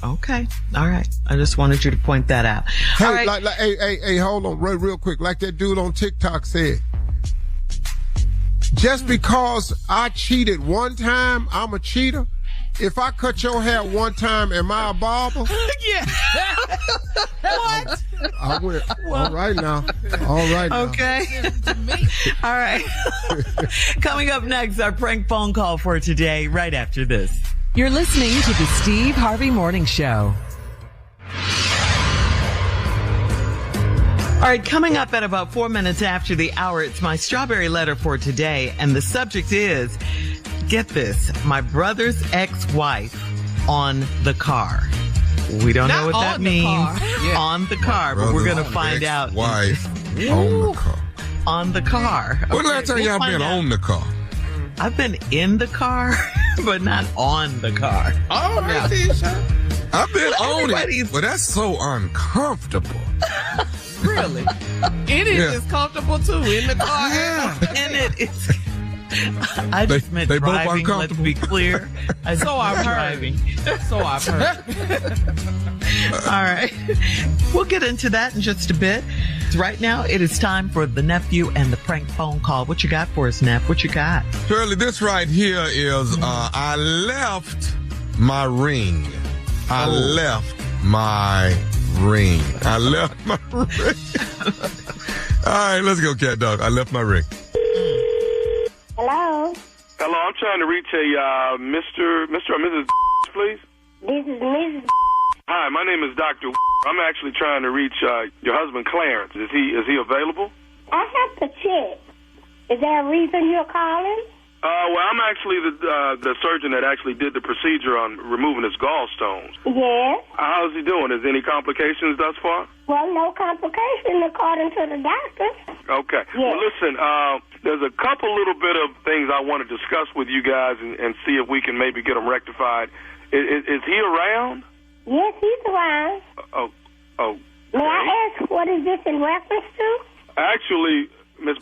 Okay. All right. I just wanted you to point that out. Hey, all right. hey, hold on real quick. Like that dude on TikTok said, just because I cheated one time, I'm a cheater. If I cut your hair one time, am I a barber? Yeah. What? I went, all right now. All right now. Okay. All right. Coming up next, our prank phone call for today, right after this. You're listening to the Steve Harvey Morning Show. All right, coming up at about 4 minutes after the hour, it's my strawberry letter for today, and the subject is, get this, my brother's ex-wife on the car. We don't know what that means. On the car, but we're going to find out. Wife on the car. On the car. When last time y'all been on the car? I've been in the car, but not on the car. Oh, right, Tisha. I've been on it, everybody's- but that's so uncomfortable. Really? It is as comfortable too in the car. And it's. I just meant they both driving, let's uncomfortable. be clear. So I've heard. So I've heard. All right. We'll get into that in just a bit. Right now, it is time for the nephew and the prank phone call. What you got for us, Neff? What you got? Shirley, this right here is, I left my ring. I left my ring. I left my ring. All right, let's go, cat dog. I left my ring. Hello? Hello, I'm trying to reach a Mr. or Mrs. please. This is Mrs. Hi, my name is Dr. I'm actually trying to reach your husband, Clarence. Is he available? I have to check. Is there a reason you're calling? Well, I'm actually the surgeon that actually did the procedure on removing his gallstones. Yes. How's he doing? Is there any complications thus far? Well, no complication according to the doctor. Okay. Yes. Well, listen, there's a couple little bit of things I want to discuss with you guys and see if we can maybe get them rectified. Is he around? Yes, he's around. Oh. May I ask what is this in reference to? Actually, Miss,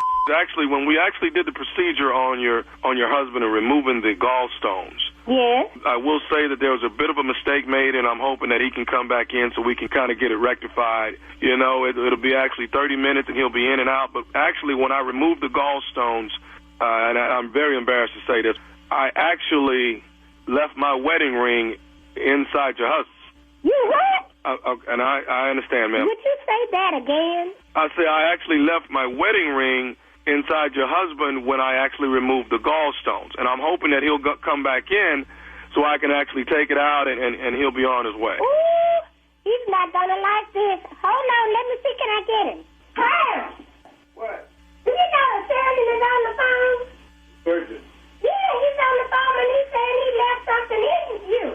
when we actually did the procedure on your husband and removing the gallstones, yes, I will say that there was a bit of a mistake made, and I'm hoping that he can come back in so we can kind of get it rectified. You know, it'll be actually 30 minutes, and he'll be in and out. But actually, when I removed the gallstones, and I'm very embarrassed to say this, I actually left my wedding ring inside your husband. You what? And I understand, ma'am. Would you say that again? I say I actually left my wedding ring inside your husband when I actually removed the gallstones. And I'm hoping that he'll come back in so I can actually take it out and he'll be on his way. Ooh, he's not gonna like this. Hold on, let me see, can I get him? Clarence! What? Do you know the surgeon is on the phone? Surgeon? Yeah, he's on the phone and he's saying he left something in you.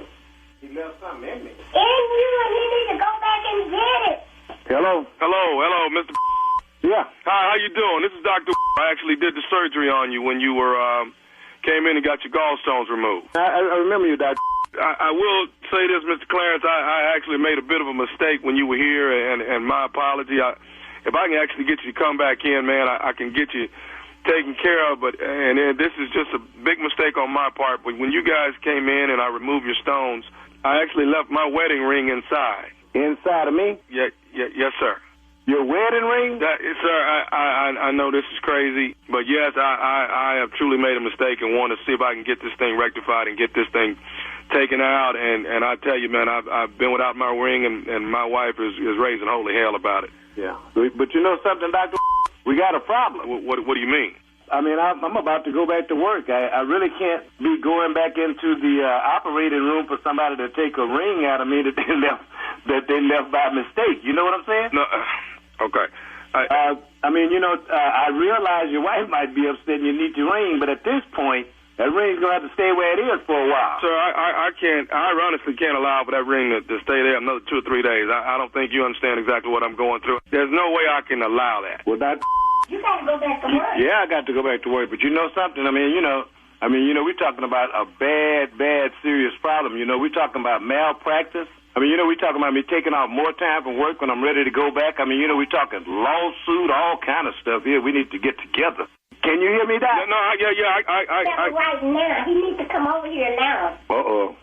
He left something in me? In you, and he need to go back and get it. Hello, Mr. Yeah. Hi, how you doing? This is Dr. I actually did the surgery on you when you were came in and got your gallstones removed. I remember you, Doctor. I will say this, Mr. Clarence. I actually made a bit of a mistake when you were here, and my apology. If I can actually get you to come back in, man, I can get you taken care of. But this is just a big mistake on my part. But when you guys came in and I removed your stones, I actually left my wedding ring inside. Inside of me? Yes, sir. Your wedding ring? Sir, I know this is crazy, but yes, I have truly made a mistake and want to see if I can get this thing rectified and get this thing taken out. And I tell you, man, I've been without my ring, and my wife is raising holy hell about it. Yeah. But you know something, Doctor? We got a problem. What do you mean? I mean, I'm about to go back to work. I really can't be going back into the operating room for somebody to take a ring out of me that they left by mistake. You know what I'm saying? No. Okay. I mean, you know, I realize your wife might be upset and you need your ring, but at this point, that ring's going to have to stay where it is for a while. Sir, I can't, I honestly can't allow for that ring to stay there another 2 or 3 days. I don't think you understand exactly what I'm going through. There's no way I can allow that. Well, that... You got to go back to work. Yeah, I got to go back to work, but you know something? I mean, we're talking about a bad, serious problem. You know, we're talking about malpractice. I mean, you know, we're talking about me taking out more time from work when I'm ready to go back. I mean, you know, we're talking lawsuit, all kind of stuff here. We need to get together. Can you hear me, Doc? No, That's right now. He needs to come over here now. Uh-oh.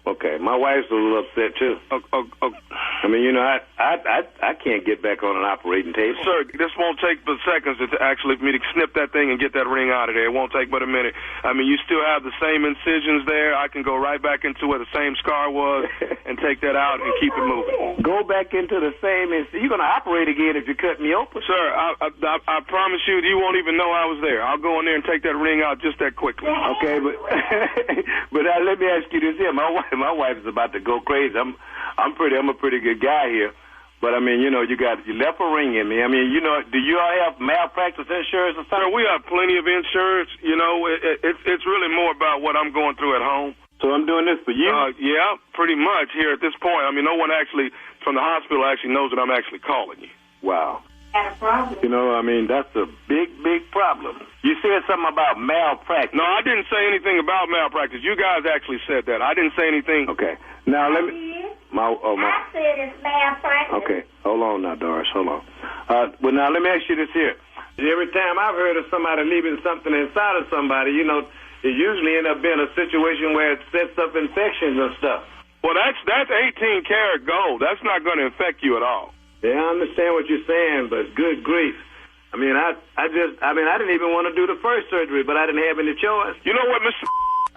Okay, my wife's a little upset, too. I mean, you know, I can't get back on an operating table. Sir, this won't take but seconds to actually for me to snip that thing and get that ring out of there. It won't take but a minute. I mean, you still have the same incisions there. I can go right back into where the same scar was and take that out and keep it moving. Go back into the same incision. You're going to operate again if you cut me open. Sir, I promise you won't even know I was there. I'll go in there and take that ring out just that quickly. Okay, but let me ask you this here. My wife is about to go crazy. I'm a pretty good guy here, but I mean, you know, you left a ring in me. I mean, you know, do you all have malpractice insurance or something? Sir, we have plenty of insurance. You know, it's really more about what I'm going through at home. So I'm doing this for you? Yeah, pretty much here at this point. I mean, no one actually from the hospital actually knows that I'm actually calling you. Wow. Got a problem. You know, I mean, that's a big problem. You said something about malpractice. No, I didn't say anything about malpractice. You guys actually said that. I didn't say anything. Okay. Now, let me... I said it's malpractice. Okay. Hold on now, Doris. Hold on. Well, now, let me ask you this here. Every time I've heard of somebody leaving something inside of somebody, you know, it usually ends up being a situation where it sets up infections and stuff. Well, that's 18 karat gold. That's not going to infect you at all. Yeah, I understand what you're saying, but good grief. I mean, I didn't even want to do the first surgery, but I didn't have any choice. You know what, Mr.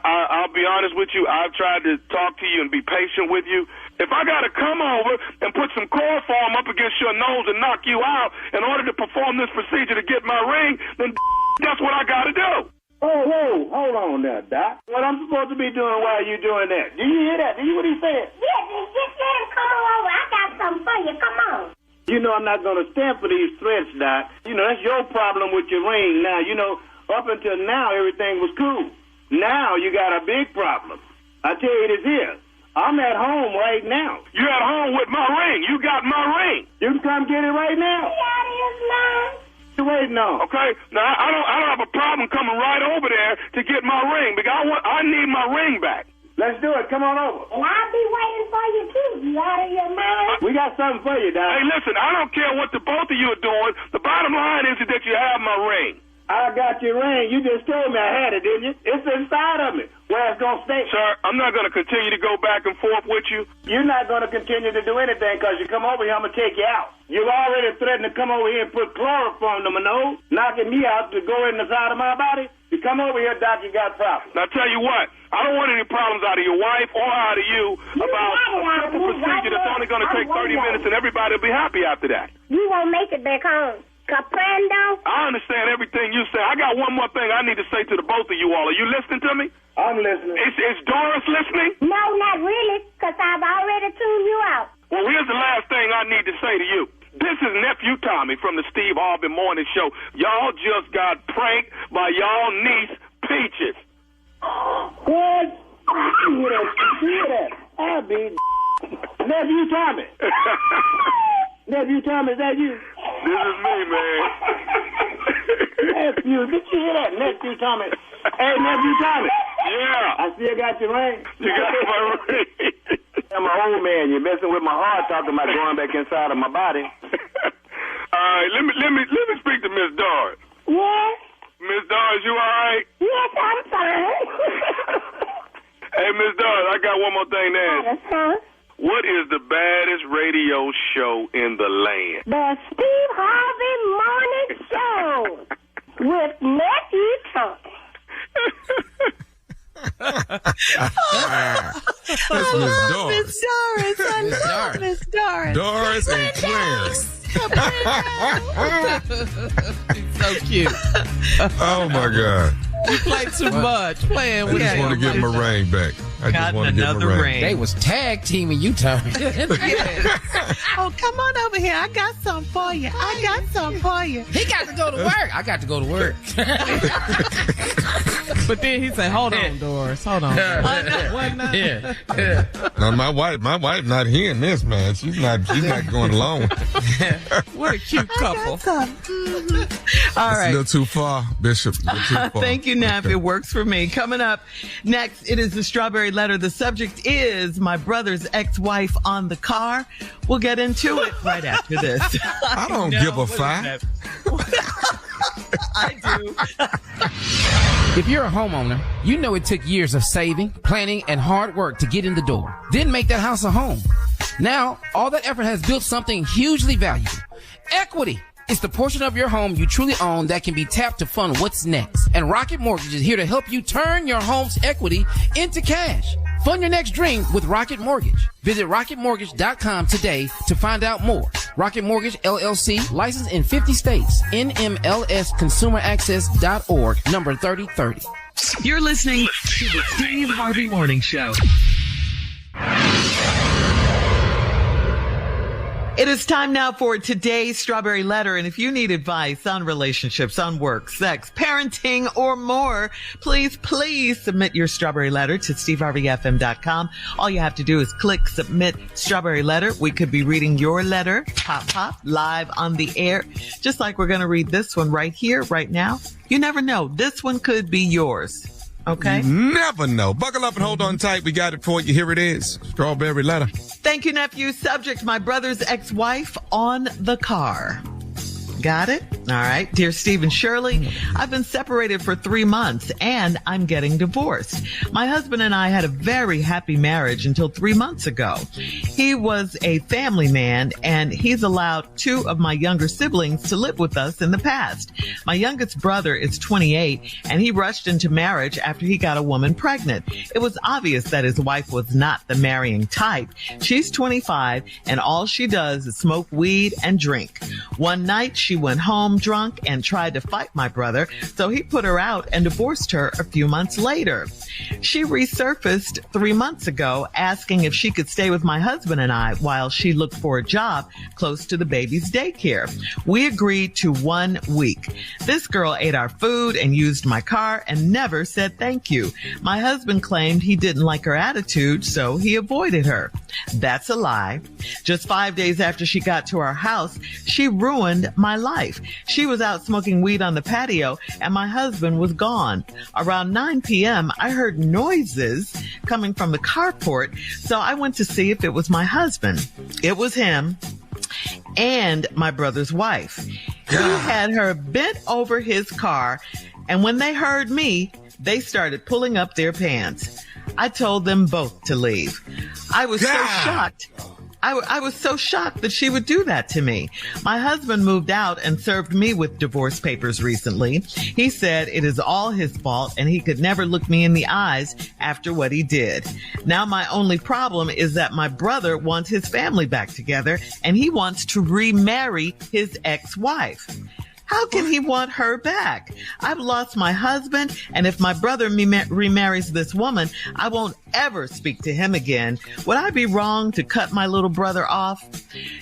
I'll be honest with you. I've tried to talk to you and be patient with you. If I got to come over and put some chloroform up against your nose and knock you out in order to perform this procedure to get my ring, then that's what I got to do. Oh, hold on there, Doc. What I'm supposed to be doing while you doing that? Did you hear that? Did you hear what he said? Yeah, just let him come over. I got something for you. Come on. You know I'm not going to stand for these threats, Doc. You know, that's your problem with your ring. Now, you know, up until now, everything was cool. Now you got a big problem. I tell you this here. I'm at home right now. You're at home with my ring. You got my ring. You can come get it right now. Yeah, it is mine. You waiting on? Okay. Now I don't have a problem coming right over there to get my ring because I need my ring back. Let's do it. Come on over. And I'll be waiting for you, too. You out of your mind? We got something for you, Doc. Hey, listen, I don't care what the both of you are doing. The bottom line is that you have my ring. I got your ring. You just told me I had it, didn't you? It's inside of me. Where it's going to stay. Sir, I'm not going to continue to go back and forth with you. You're not going to continue to do anything because you come over here, I'm going to take you out. You've already threatened to come over here and put chloroform to my nose, knocking me out to go in the side of my body. You come over here, Doc, you got problems. Now, tell you what, I don't want any problems out of your wife or out of you about a simple procedure that's only going to take 30 minutes and everybody will be happy after that. You won't make it back home. Comprendo? I understand everything you say. I got one more thing I need to say to the both of you all. Are you listening to me? I'm listening. Is Doris listening? No, not really, because I've already tuned you out. Well, here's the last thing I need to say to you. This is Nephew Tommy from the Steve Harvey Morning Show. Y'all just got pranked by y'all niece, Peaches. What? You hear that? I'll be Nephew Tommy. Nephew Tommy, is that you? This is me, man. Nephew, did you hear that? Nephew Tommy. Hey, Nephew Tommy. Yeah. I still got your ring. You got my ring. I'm an old man. You're messing with my heart, talking about going back inside of my body. All right, let me speak to Miss Doris. Yes? Miss Doris, you all right? Yes, I'm fine. Hey, Miss Doris, I got one more thing to ask. Huh? What is the baddest radio show in the land? The Steve Harvey Morning Show with Nephew Tommy. That's Miss Doris. Miss Doris. I love Miss Doris. Doris and Clarence. He's so cute. Oh, my God. You play too much playing with I just want to get my ring back. I just want to get my ring. They was tag teaming you, Tommy. Oh, come on over here. I got something for you. He got to go to work. I got to go to work. But then he said, hold on, Doris. Hold on. Yeah. No, my wife not hearing this, man. She's not going along. What a cute couple. All right. It's a little too far, Bishop. A little too far. Thank you, Neff. Okay. It works for me. Coming up next, it is the Strawberry Letter. The subject is my brother's ex-wife on the car. We'll get into it right after this. I don't give a fuck. I do. If you're a homeowner, you know it took years of saving, planning, and hard work to get in the door. Then make that house a home. Now, all that effort has built something hugely valuable. Equity. It's the portion of your home you truly own that can be tapped to fund what's next. And Rocket Mortgage is here to help you turn your home's equity into cash. Fund your next dream with Rocket Mortgage. Visit rocketmortgage.com today to find out more. Rocket Mortgage, LLC, licensed in 50 states. NMLSconsumeraccess.org, number 3030. You're listening to the Steve Harvey Morning Show. It is time now for today's Strawberry Letter. And if you need advice on relationships, on work, sex, parenting, or more, please submit your Strawberry Letter to steveharveyfm.com. All you have to do is click Submit Strawberry Letter. We could be reading your letter, pop, live on the air, just like we're going to read this one right here, right now. You never know. This one could be yours. Okay? You never know. Buckle up and hold on tight. We got it for you. Here it is. Strawberry Letter. Thank you, nephew. Subject, my brother's ex-wife on the car. Got it? All right. Dear Steve and Shirley, I've been separated for 3 months and I'm getting divorced. My husband and I had a very happy marriage until 3 months ago. He was a family man and he's allowed 2 of my younger siblings to live with us in the past. My youngest brother is 28 and he rushed into marriage after he got a woman pregnant. It was obvious that his wife was not the marrying type. She's 25 and all she does is smoke weed and drink. One night she went home drunk and tried to fight my brother, so he put her out and divorced her a few months later. She resurfaced 3 months ago asking if she could stay with my husband and I while she looked for a job close to the baby's daycare. We agreed to 1 week. This girl ate our food and used my car and never said thank you. My husband claimed he didn't like her attitude, so he avoided her. That's a lie. Just 5 days after she got to our house, she ruined my life. She was out smoking weed on the patio and my husband was gone. Around 9 p.m., I heard noises coming from the carport, so I went to see if it was my husband. It was him and my brother's wife. He had her bent over his car, and when they heard me, they started pulling up their pants. I told them both to leave. I was so shocked. I was so shocked that she would do that to me. My husband moved out and served me with divorce papers recently. He said it is all his fault and he could never look me in the eyes after what he did. Now my only problem is that my brother wants his family back together and he wants to remarry his ex-wife. How can he want her back? I've lost my husband, and if my brother remarries this woman, I won't ever speak to him again. Would I be wrong to cut my little brother off?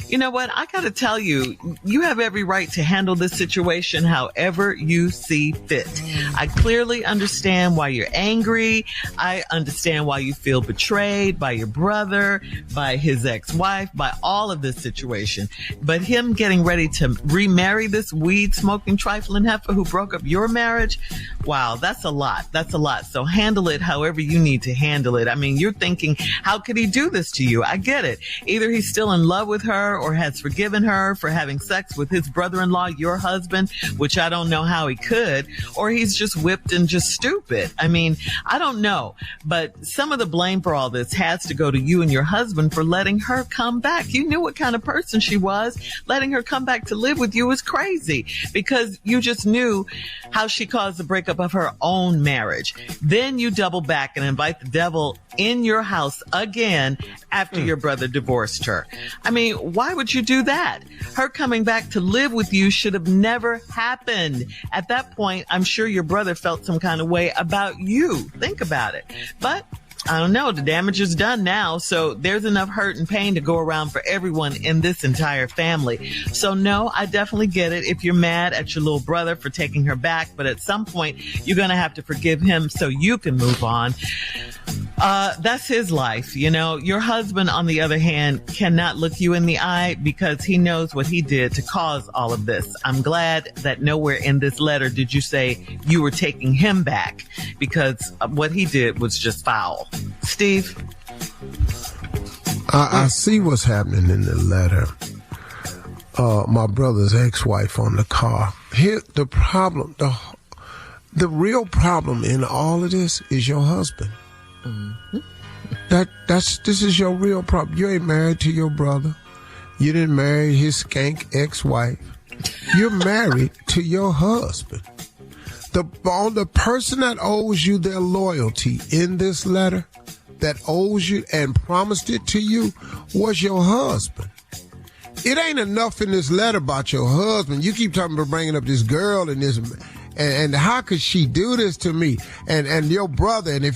You know what? I gotta tell you, you have every right to handle this situation however you see fit. I clearly understand why you're angry. I understand why you feel betrayed by your brother, by his ex-wife, by all of this situation. But him getting ready to remarry this weed-smoking, trifling heifer who broke up your marriage, wow, that's a lot. That's a lot. So handle it however you need to handle it. I mean, you're thinking, how could he do this to you? I get it. Either he's still in love with her or has forgiven her for having sex with his brother-in-law, your husband, which I don't know how he could, or he's just whipped and just stupid. I mean, I don't know, but some of the blame for all this has to go to you and your husband for letting her come back. You knew what kind of person she was. Letting her come back to live with you was crazy because you just knew how she caused the breakup of her own marriage. Then you double back and invite the devil in your house again after your brother divorced her. I mean, why would you do that? Her coming back to live with you should have never happened. At that point, I'm sure your brother felt some kind of way about you. Think about it. But I don't know. The damage is done now. So there's enough hurt and pain to go around for everyone in this entire family. So no, I definitely get it. If you're mad at your little brother for taking her back, but at some point you're going to have to forgive him so you can move on. That's his life. You know, your husband, on the other hand, cannot look you in the eye because he knows what he did to cause all of this. I'm glad that nowhere in this letter did you say you were taking him back, because what he did was just foul. Steve? I see what's happening in the letter. My brother's ex-wife on the car. Here, the problem, the real problem in all of this is your husband. Mm-hmm. This is your real problem. You ain't married to your brother. You didn't marry his skank ex-wife. You're married to your husband. The person that owes you their loyalty in this letter, that owes you and promised it to you, was your husband. It ain't enough in this letter about your husband. You keep talking about bringing up this girl and this, and how could she do this to me? And your brother, and if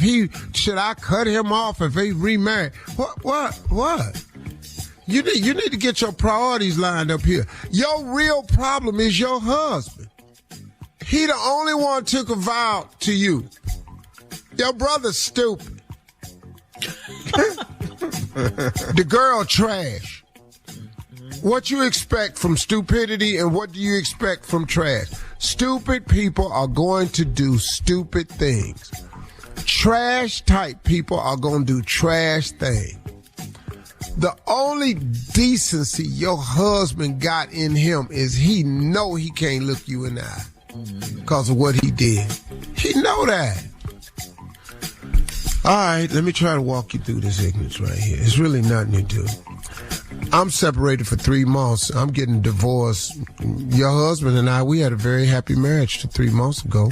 should I cut him off if he remarried? What? You need to get your priorities lined up here. Your real problem is your husband. He the only one took a vow to you. Your brother's stupid. The girl trash. What you expect from stupidity and what do you expect from trash? Stupid people are going to do stupid things. Trash type people are going to do trash things. The only decency your husband got in him is he know he can't look you in the eye because of what he did. He know that. All right, let me try to walk you through this ignorance right here. It's really nothing to do. I'm separated for 3 months. I'm getting divorced. Your husband and I, we had a very happy marriage 3 months ago.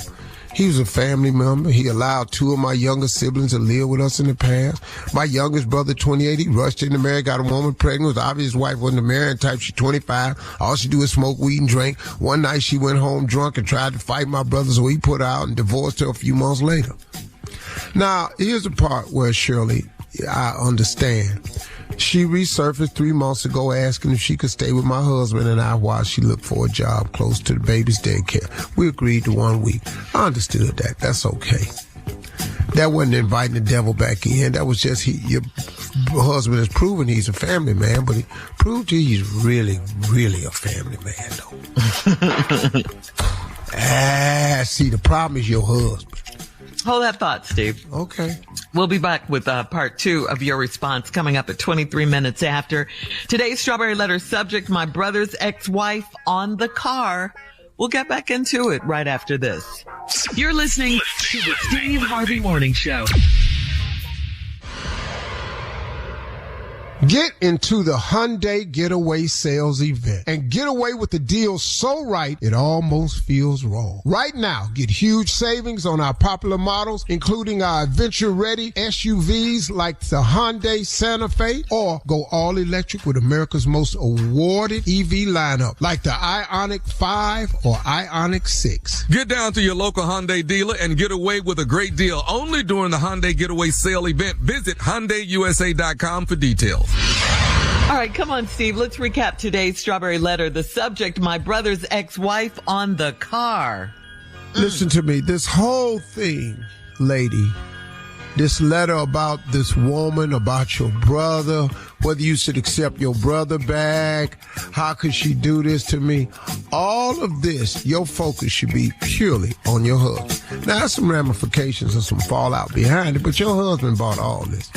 He was a family member. He allowed 2 of my younger siblings to live with us in the past. My youngest brother, 28, he rushed into marriage, got a woman pregnant. Was obvious his wife wasn't a marrying type. She's 25. All she do is smoke weed and drink. One night she went home drunk and tried to fight my brother, so he put her out and divorced her a few months later. Now, here's the part where Shirley, I understand. She resurfaced 3 months ago asking if she could stay with my husband and I while she looked for a job close to the baby's daycare. We agreed to 1 week. I understood that. That's okay. That wasn't inviting the devil back in. That was just your husband has proven he's a family man, but he proved to you he's really, really a family man, though. See, the problem is your husband. Hold that thought, Steve. Okay. We'll be back with part 2 of your response coming up at 23 minutes after. Today's Strawberry Letter subject, my brother's ex-wife on the car. We'll get back into it right after this. You're listening to the Steve Harvey Morning Show. Get into the Hyundai Getaway Sales Event and get away with the deal so right it almost feels wrong. Right now, get huge savings on our popular models, including our adventure-ready SUVs like the Hyundai Santa Fe, or go all-electric with America's most awarded EV lineup like the Ioniq 5 or Ioniq 6. Get down to your local Hyundai dealer and get away with a great deal only during the Hyundai Getaway Sale Event. Visit HyundaiUSA.com for details. All right, come on, Steve. Let's recap today's Strawberry Letter. The subject, my brother's ex-wife on the car. Listen to me. This whole thing, lady, this letter about this woman, about your brother, whether you should accept your brother back, how could she do this to me? All of this, your focus should be purely on your husband. Now, there's some ramifications and some fallout behind it, but your husband bought all this.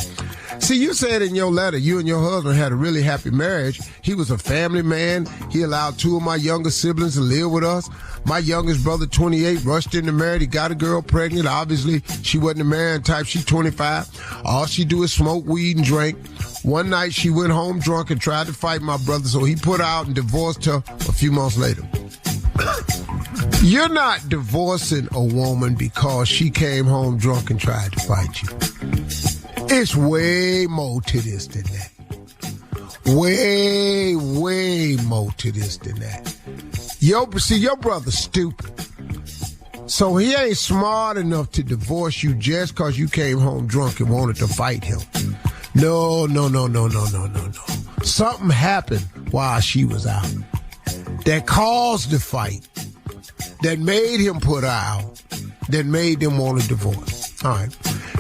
See, you said in your letter, you and your husband had a really happy marriage. He was a family man. He allowed 2 of my younger siblings to live with us. My youngest brother, 28, rushed into marriage. He got a girl pregnant. Obviously, she wasn't a marrying type. She's 25. All she do is smoke weed and drink. One night, she went home drunk and tried to fight my brother, so he put her out and divorced her a few months later. You're not divorcing a woman because she came home drunk and tried to fight you. It's way more to this than that. Way, way more to this than that. Your brother's stupid. So he ain't smart enough to divorce you just because you came home drunk and wanted to fight him. No. Something happened while she was out that caused the fight, that made him put her out, that made them want a divorce. All right.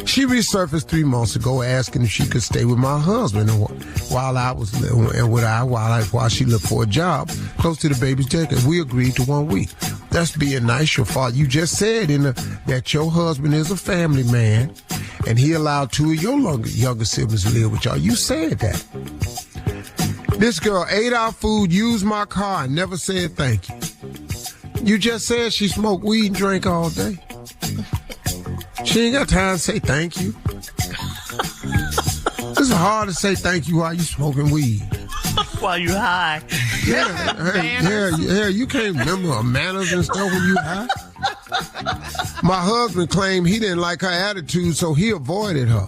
She resurfaced 3 months ago asking if she could stay with my husband while I was while she looked for a job close to the baby's daycare. We agreed to 1 week. That's being nice. Your father, you just said that your husband is a family man and he allowed 2 of your younger siblings to live with y'all. You said that. This girl ate our food, used my car, and never said thank you. You just said she smoked weed and drank all day. She ain't got time to say thank you. It's hard to say thank you while you smoking weed. While you high. Yeah, you can't remember manners and stuff when you high. My husband claimed he didn't like her attitude, so he avoided her.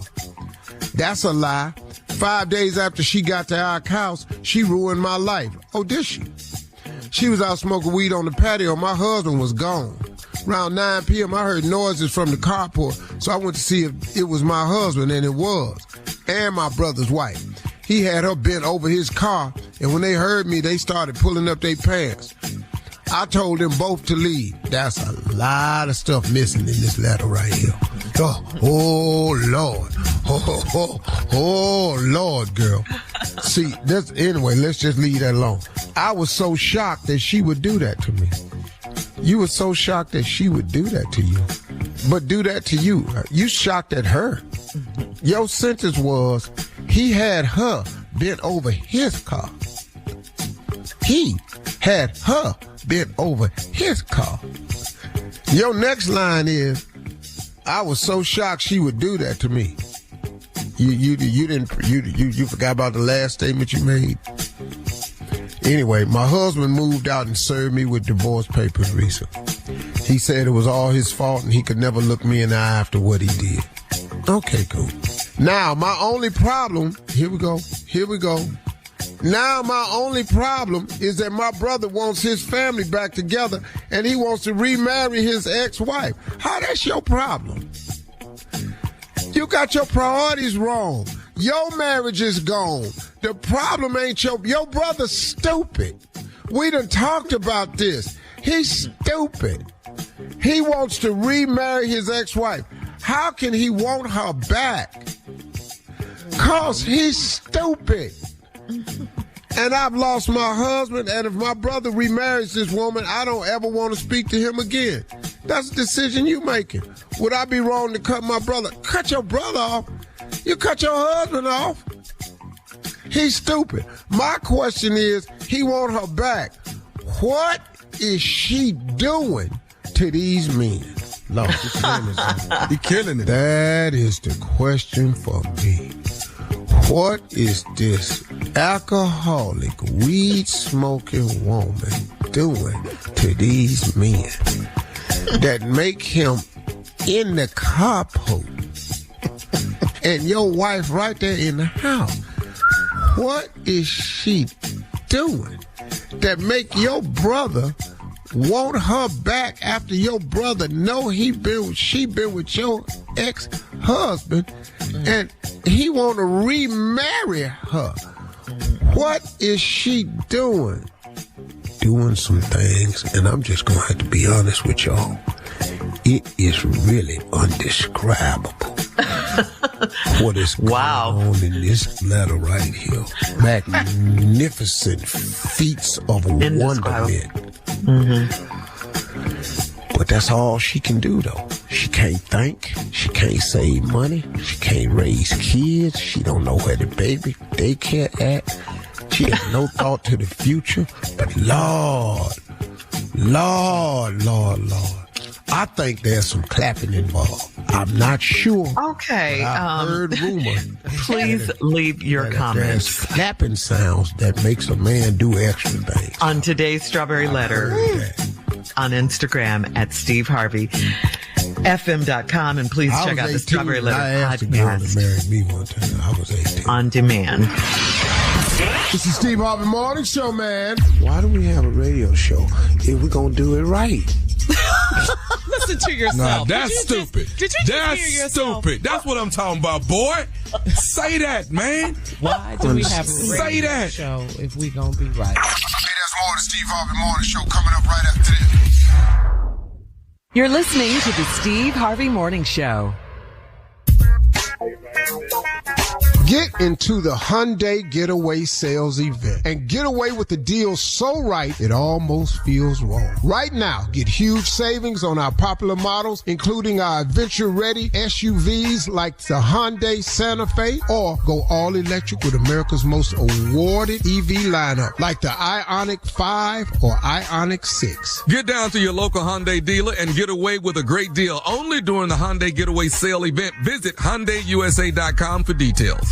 That's a lie. 5 days after she got to our house, she ruined my life. Oh, did she? She was out smoking weed on the patio. My husband was gone. Around 9 p.m., I heard noises from the carport, so I went to see if it was my husband, and it was, and my brother's wife. He had her bent over his car, and when they heard me, they started pulling up their pants. I told them both to leave. That's a lot of stuff missing in this letter right here. Oh Lord. Oh, Lord, girl. See, anyway, let's just leave that alone. I was so shocked that she would do that to me. You were so shocked that she would do that to you. But do that to you. You shocked at her. Your sentence was, he had her bent over his car. He had her bent over his car. Your next line is, I was so shocked she would do that to me. You forgot about the last statement you made? Anyway, my husband moved out and served me with divorce papers recently. He said it was all his fault and he could never look me in the eye after what he did. Okay, cool. Now, my only problem, here we go. Now, my only problem is that my brother wants his family back together and he wants to remarry his ex-wife. How that's your problem? You got your priorities wrong. Your marriage is gone. The problem ain't your brother's stupid. We done talked about this. He's stupid. He wants to remarry his ex-wife. How can he want her back? 'Cause he's stupid. And I've lost my husband, and if my brother remarries this woman, I don't ever want to speak to him again. That's a decision you making. Would I be wrong to cut my brother? Cut your brother off? You cut your husband off? He's stupid. My question is, he want her back. What is she doing to these men? Lord, he killing it. That is the question for me. What is this alcoholic, weed-smoking woman doing to these men that make him in the carport and your wife right there in the house? What is she doing that make your brother want her back after your brother know she been with your ex-husband and he want to remarry her? What is she doing? Doing some things, and I'm just going to have to be honest with y'all. It is really undescribable. What is going on in this letter right here? Magnificent feats of wonderment. But that's all she can do, though. She can't think. She can't save money. She can't raise kids. She don't know where the baby daycare at. She has no thought to the future. But Lord, I think there's some clapping involved. I'm not sure. Okay. I've heard rumor. Please leave your comments. There's clapping sounds that makes a man do extra things. On today's Strawberry Letter on Instagram at Steve Harvey. FM.com, and please check out the Strawberry Letter podcast. Married me one time. I was 18. On demand. This is Steve Harvey Morning Show, man. Why do we have a radio show if we're going to do it right? Listen, listen to yourself. Nah, that's stupid. Did you just hear yourself? Stupid. That's what I'm talking about, boy. Say that, man. Why do we have a Say radio that show if we gonna be right? Hey, there's more of the Steve Harvey Morning Show coming up right after this. You're listening to the Steve Harvey Morning Show. Get into the Hyundai Getaway Sales Event and get away with the deal so right it almost feels wrong. Right now, get huge savings on our popular models, including our adventure-ready SUVs like the Hyundai Santa Fe, or go all-electric with America's most awarded EV lineup like the Ioniq 5 or Ioniq 6. Get down to your local Hyundai dealer and get away with a great deal only during the Hyundai Getaway Sale Event. Visit HyundaiUSA.com for details.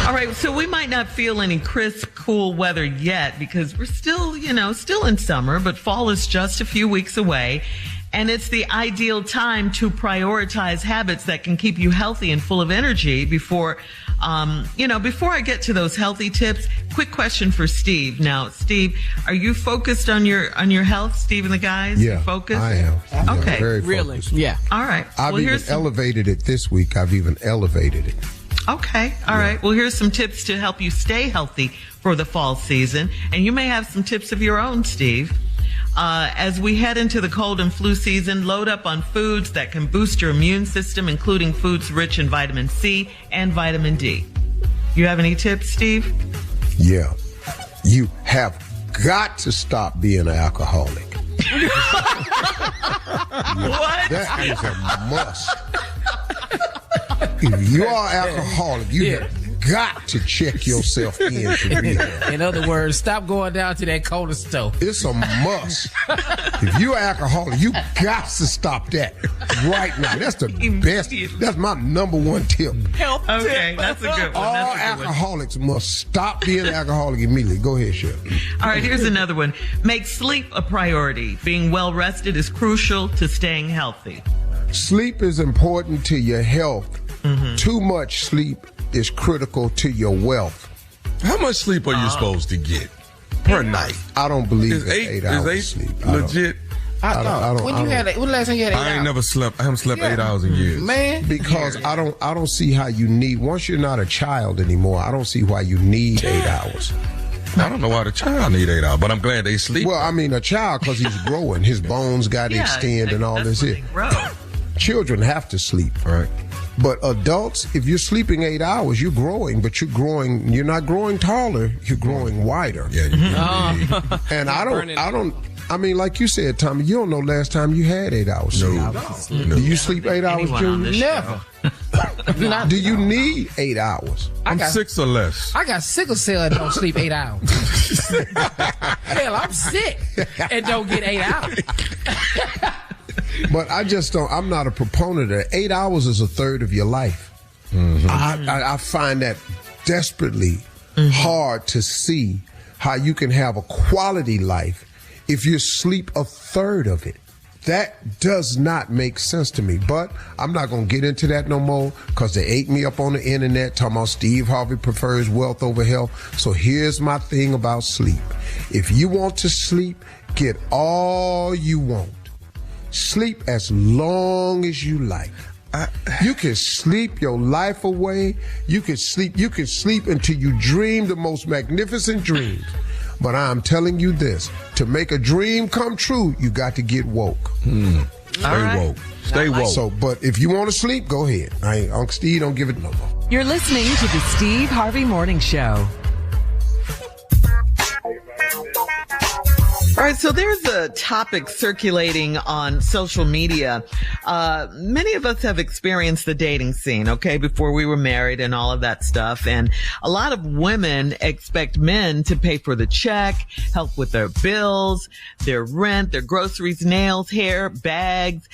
All right, so we might not feel any crisp, cool weather yet because we're still in summer, but fall is just a few weeks away. And it's the ideal time to prioritize habits that can keep you healthy and full of energy before I get to those healthy tips. Quick question for Steve. Now, Steve, are you focused on your health, Steve and the guys? Yeah, focused? I am. Okay. Yeah, very Really? focused. Yeah. All right. I've even elevated it this week. I've even elevated it. Okay. All right. Well, here's some tips to help you stay healthy for the fall season. And you may have some tips of your own, Steve. As we head into the cold and flu season, load up on foods that can boost your immune system, including foods rich in vitamin C and vitamin D. You have any tips, Steve? Yeah. You have got to stop being an alcoholic. What? That is a must. If you are alcoholic, you have got to check yourself in to rehab. In other words, stop going down to that corner store. It's a must. If you're alcoholic, you got to stop that right now. That's the best. That's my number one tip. Okay, that's a good one. All alcoholics must stop being an alcoholic immediately. Go ahead, Shep. All right, here's another one. Make sleep a priority. Being well rested is crucial to staying healthy. Sleep is important to your health. Mm-hmm. Too much sleep is critical to your wealth. How much sleep are you supposed to get per night? I don't believe in 8 hours sleep. Legit? When the last time you had 8 hours? I ain't never slept. I haven't slept 8 hours in years. Man. Because I don't see how you need, once you're not a child anymore, I don't see why you need 8 hours. I don't know why the child need 8 hours, but I'm glad they sleep. Well, I mean, a child, because he's growing. His bones got to extend and all this here. Children have to sleep. Right. But adults, if you're sleeping 8 hours, you're growing, but you're not growing taller, you're growing wider. Yeah. And I mean, like you said, Tommy, you don't know last time you had 8 hours sleep. No. Do you sleep 8 hours, Junior? Never. Do you need 8 hours? I'm 6 or less. I got sickle cell and don't sleep 8 hours. Hell, I'm sick and don't get 8 hours. But I just don't, I'm not a proponent of that. 8 hours is a third of your life. Mm-hmm. I find that desperately hard to see how you can have a quality life if you sleep a third of it. That does not make sense to me. But I'm not going to get into that no more because they ate me up on the internet talking about Steve Harvey prefers wealth over health. So here's my thing about sleep. If you want to sleep, get all you want. Sleep as long as you like. You can sleep your life away. You can sleep until you dream the most magnificent dreams. But I'm telling you this, to make a dream come true, you got to get woke. Stay woke. Stay woke. So, but if you want to sleep, go ahead. Uncle Steve don't give it no more. You're listening to the Steve Harvey Morning Show. All right, so there's a topic circulating on social media. Many of us have experienced the dating scene, okay, before we were married and all of that stuff. And a lot of women expect men to pay for the check, help with their bills, their rent, their groceries, nails, hair, bags,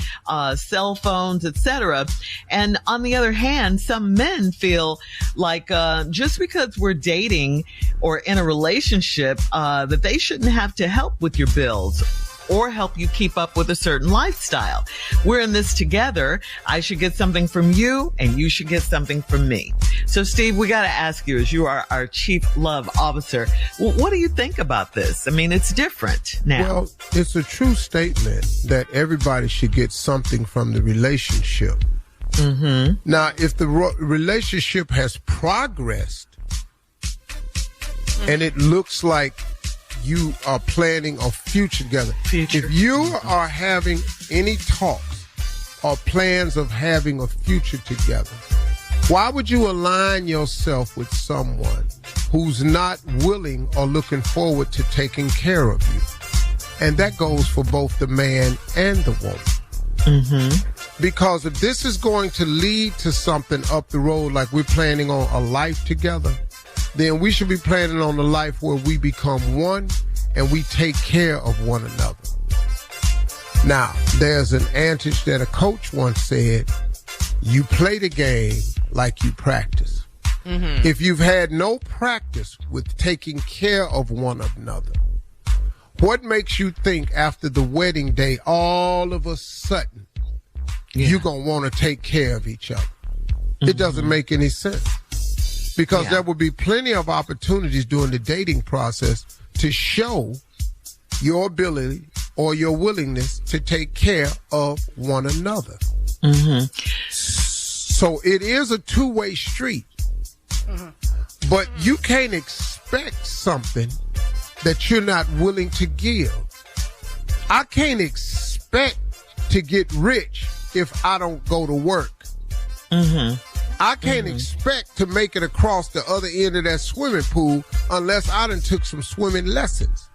cell phones, etc. And on the other hand, some men feel like just because we're dating or in a relationship, that they shouldn't have to help with your bills or help you keep up with a certain lifestyle. We're in this together. I should get something from you and you should get something from me. So Steve, we got to ask you, as you are our chief love officer, what do you think about this? I mean, it's different now. Well, it's a true statement that everybody should get something from the relationship. Mm-hmm. Now, if the relationship has progressed and it looks like you are planning a future together, if you are having any talks or plans of having a future together, why would you align yourself with someone who's not willing or looking forward to taking care of you? And that goes for both the man and the woman. Mm-hmm. Because if this is going to lead to something up the road, like we're planning on a life together, then we should be planning on a life where we become one and we take care of one another. Now, there's an adage that a coach once said, you play the game like you practice. Mm-hmm. If you've had no practice with taking care of one another, what makes you think after the wedding day, all of a sudden, you're going to want to take care of each other? Mm-hmm. It doesn't make any sense. Because there will be plenty of opportunities during the dating process to show your ability or your willingness to take care of one another. Mm-hmm. So it is a two-way street. Mm-hmm. But you can't expect something that you're not willing to give. I can't expect to get rich if I don't go to work. Mm-hmm. I can't expect to make it across the other end of that swimming pool unless I done took some swimming lessons.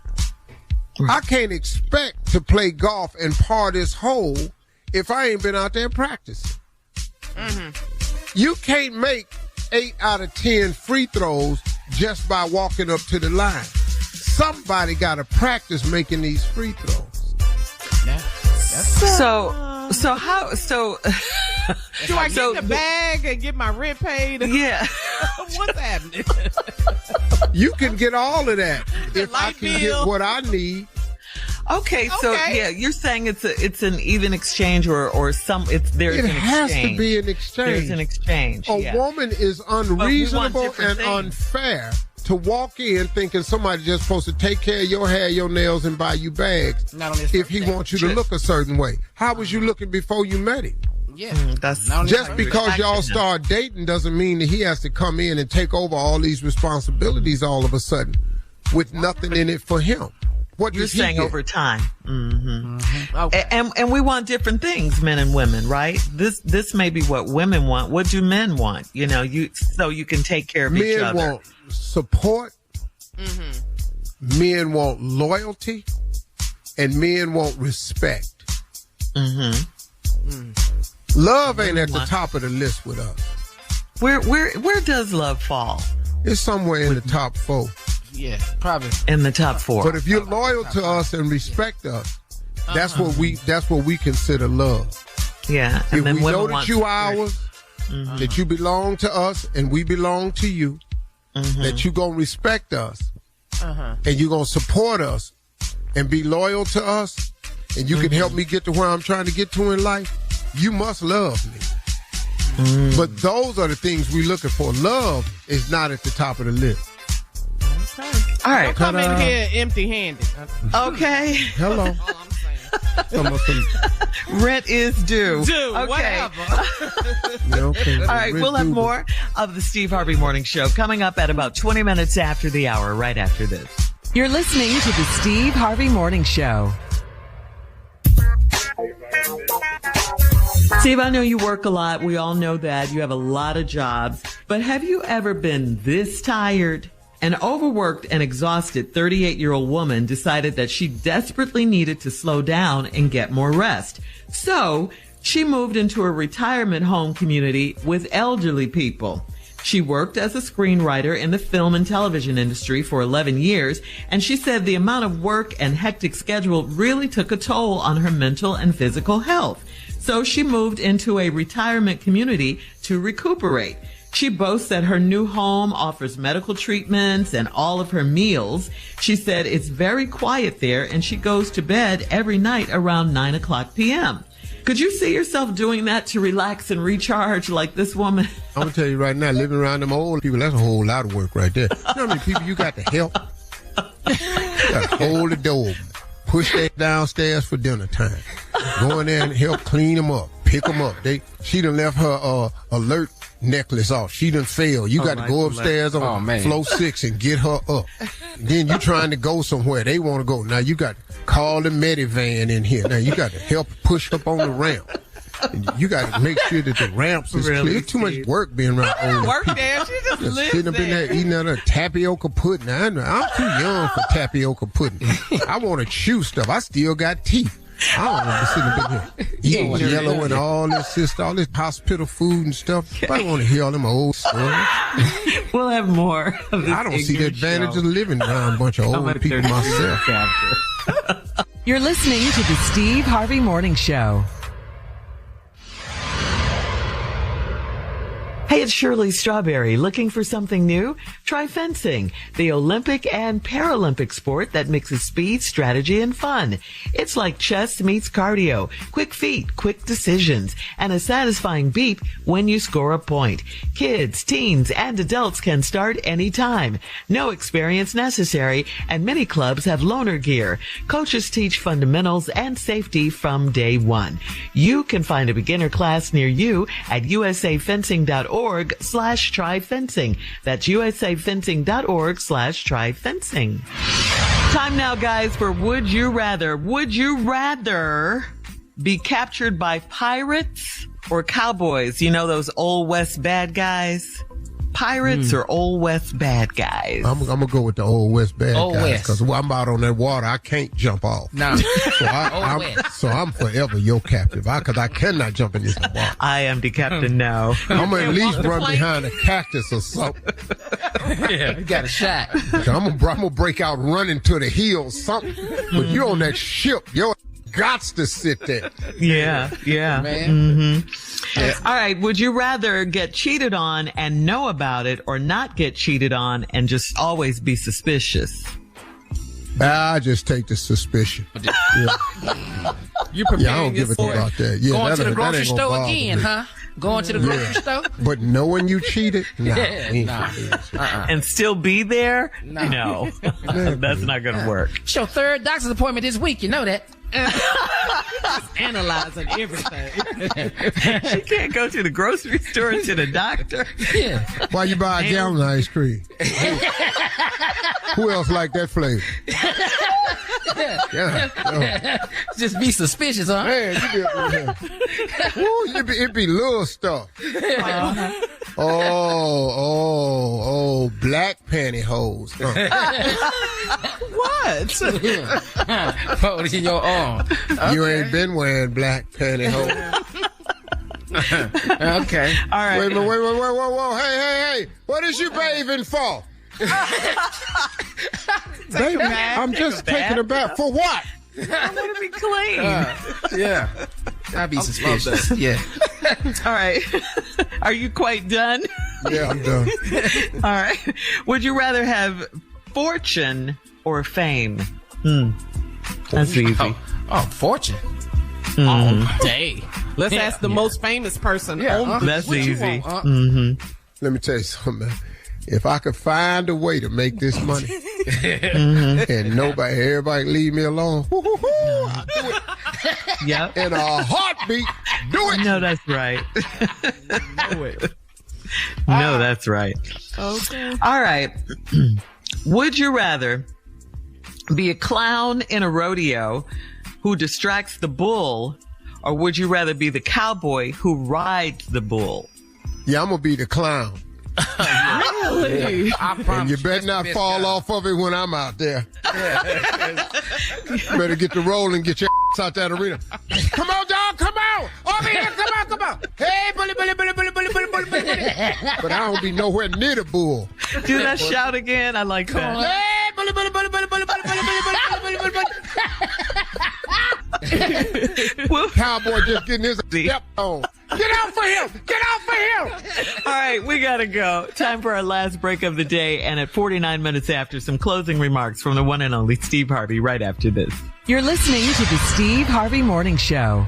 I can't expect to play golf and par this hole if I ain't been out there practicing. You can't make 8 out of 10 free throws just by walking up to the line. Somebody got to practice making these free throws. So how? Do I get the bag and get my rent paid? Yeah. What's happening? You can get all of that if I can get what I need. Okay, so you're saying it's an even exchange or some there's an exchange. It has to be an exchange. There's an exchange. A woman is unreasonable and unfair to walk in thinking somebody's just supposed to take care of your hair, your nails, and buy you bags if he wants you to look a certain way. How was you looking before you met him? Yeah, that's just because y'all start dating doesn't mean that he has to come in and take over all these responsibilities all of a sudden with nothing in it for him. What you're saying over time. Mm-hmm. Okay. And we want different things, men and women, right? This may be what women want. What do men want? So you can take care of each other. Men want support. Mm-hmm. Men want loyalty, and men want respect. Mm-hmm. Love ain't at the top of the list with us. Where does love fall? It's somewhere in the top 4. Yeah, probably in the top 4. But if you're loyal to us and respect us, that's what we consider love. Yeah. And if we know that you ours, that you belong to us and we belong to you, that you gonna respect us, and you gonna support us and be loyal to us, and you can help me get to where I'm trying to get to in life, you must love me. But those are the things we're looking for. Love is not at the top of the list. All right. Don't come in here empty-handed. Okay. Hello. Rent is due. Whatever. All right, we'll have more of the Steve Harvey Morning Show coming up at about 20 minutes after the hour, right after this. You're listening to the Steve Harvey Morning Show. Steve, I know you work a lot. We all know that. You have a lot of jobs. But have you ever been this tired? An overworked and exhausted 38-year-old woman decided that she desperately needed to slow down and get more rest. So she moved into a retirement home community with elderly people. She worked as a screenwriter in the film and television industry for 11 years, and she said the amount of work and hectic schedule really took a toll on her mental and physical health. So she moved into a retirement community to recuperate. She boasts that her new home offers medical treatments and all of her meals. She said it's very quiet there, and she goes to bed every night around 9 o'clock p.m. Could you see yourself doing that to relax and recharge like this woman? I'm going to tell you right now, living around them old people, that's a whole lot of work right there. You know how many people you got to help? You got to hold the door, push that downstairs for dinner time. Go in there and help clean them up, pick them up. She done left her alert necklace off. She done failed. You got to go upstairs on floor 6 and get her up. Then you trying to go somewhere. They want to go. Now you got to call the Medivan in here. Now you got to help push up on the ramp. And you got to make sure that the ramps is clear. It's too much work being around old Work people. there. She just lives sitting up in there eating that tapioca pudding. I'm too young for tapioca pudding. I want to chew stuff. I still got teeth. I don't want to sit up in here eating yellow and all this hospital food and stuff. I don't want to hear all them old stories. We'll have more of this. I don't see the advantage of living around a bunch of old people myself. You're listening to the Steve Harvey Morning Show. Hey, it's Shirley Strawberry. Looking for something new? Try fencing, the Olympic and Paralympic sport that mixes speed, strategy, and fun. It's like chess meets cardio, quick feet, quick decisions, and a satisfying beat when you score a point. Kids, teens, and adults can start anytime. No experience necessary, and many clubs have loaner gear. Coaches teach fundamentals and safety from day one. You can find a beginner class near you at usafencing.org/try fencing. That's usafencing.org/try fencing. Time now, guys, for Would You Rather. Would you rather be captured by pirates or cowboys? You know, those Old West bad guys? Pirates or Old West bad guys? I'm going to go with the Old West bad guys because I'm out on that water. I can't jump off. No. So I'm forever your captive because I cannot jump in this water. I am the captain now. I'm going to at least run behind a cactus or something. Yeah, you got a shot. I'm going to break out running to the hill or something. But you're on that ship. You're gots to sit there. Yeah. Man. Mm-hmm. Yeah. All right. Would you rather get cheated on and know about it or not get cheated on and just always be suspicious? I just take the suspicion. You preparing I don't give a thing about that. Yeah, going to the grocery store again, huh? Going to the grocery store? But knowing you cheated? Nah. And still be there? No. That's not going to work. It's your third doctor's appointment this week. You know that. Analyzing everything. She can't go to the grocery store to the doctor. Yeah. Why you buy a gallon of ice cream? Who else like that flavor? Yeah. Just be suspicious, huh? Man, it'd be little stuff. Oh, black pantyhose. What? Hold it in your arm. Okay. You ain't been wearing black pantyhose. Okay. All right. Wait. Whoa. Hey. What is you bathing for? Baby, I'm just taking a bath. For what? I want to be clean. Yeah. I'd be suspicious. Yeah. All right. Are you quite done? Yeah, I'm done. All right. Would you rather have fortune or fame? That's easy. Oh, fortune. Oh, dang. Let's ask the most famous person. Yeah, that's easy. Let me tell you something, man. If I could find a way to make this money and everybody leave me alone, I'll do it. Yep. In a heartbeat, do it. No, that's right. No, that's right. Okay. All right. Would you rather be a clown in a rodeo who distracts the bull, or would you rather be the cowboy who rides the bull? Yeah, I'm going to be the clown. Really? And you better not fall off of it when I'm out there. Better get the roll and get your ass out that arena. Come on, dog, come on. Over here, come on. Hey, bully. But I don't be nowhere near the bull. Do that shout again. I like that. Hey, bully. Cowboy just getting his step on. Get out for him! Get out for him! All right, we gotta go. Time for our last break of the day, and at 49 minutes after, some closing remarks from the one and only Steve Harvey right after this. You're listening to the Steve Harvey Morning Show.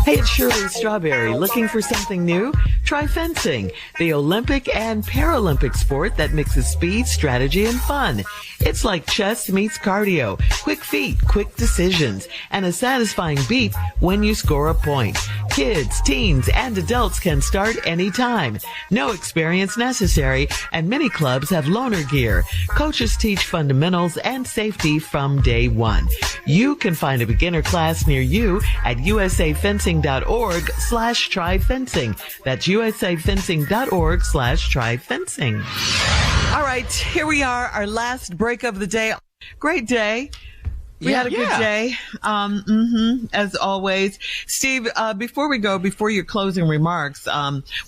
Hey, it's Shirley Strawberry. Looking for something new? Try fencing, the Olympic and Paralympic sport that mixes speed, strategy, and fun. It's like chess meets cardio, quick feet, quick decisions, and a satisfying beat when you score a point. Kids, teens, and adults can start anytime. No experience necessary, and many clubs have loaner gear. Coaches teach fundamentals and safety from day one. You can find a beginner class near you at usafencing.org/tryfencing. That's usafencing.org/tryfencing. All right, here we are, our last break of the day. Great day. We had a good day, as always. Steve, before we go, before your closing remarks,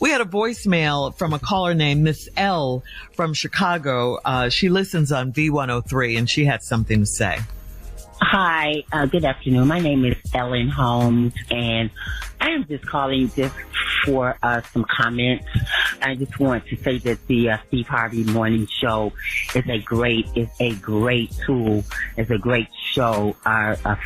we had a voicemail from a caller named Miss L from Chicago. She listens on V103, and she had something to say. Hi, good afternoon. My name is Ellen Holmes, and I am just calling just for some comments. I just want to say that the Steve Harvey Morning Show is a great tool. It's a great show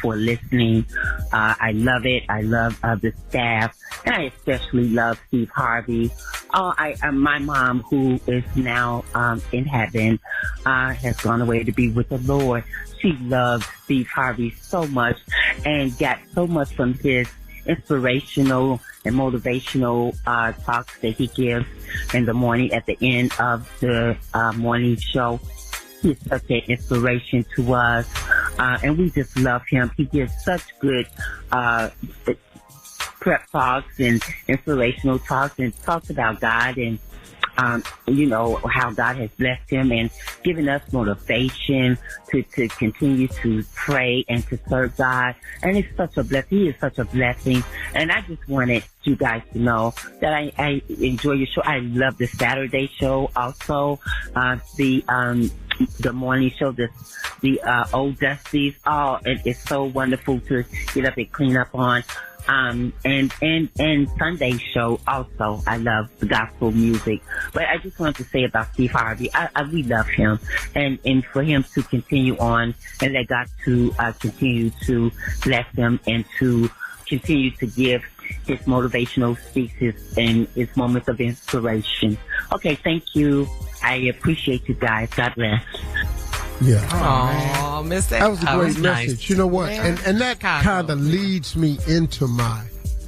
for listening. I love it. I love the staff, and I especially love Steve Harvey. My mom, who is now in heaven, has gone away to be with the Lord. She loves Steve Harvey so much and got so much from his inspirational and motivational talks that he gives in the morning at the end of the morning show. He's such an inspiration to us, and we just love him. He gives such good prep talks and inspirational talks, and talks about God and how God has blessed him and given us motivation to continue to pray and to serve God. And it's such a blessing. He is such a blessing. And I just wanted you guys to know that I enjoy your show. I love the Saturday show also. The morning show, the old dusties. Oh, it's so wonderful to get up and clean up on. And Sunday show also. I love the gospel music. But I just wanted to say about Steve Harvey, we love him. And for him to continue on and let God to continue to bless him and to continue to give his motivational speeches and his moments of inspiration. Okay, thank you. I appreciate you guys. God bless. Yeah. Oh, Miss that was a great message. Nice. You know what? And that kind of leads me into my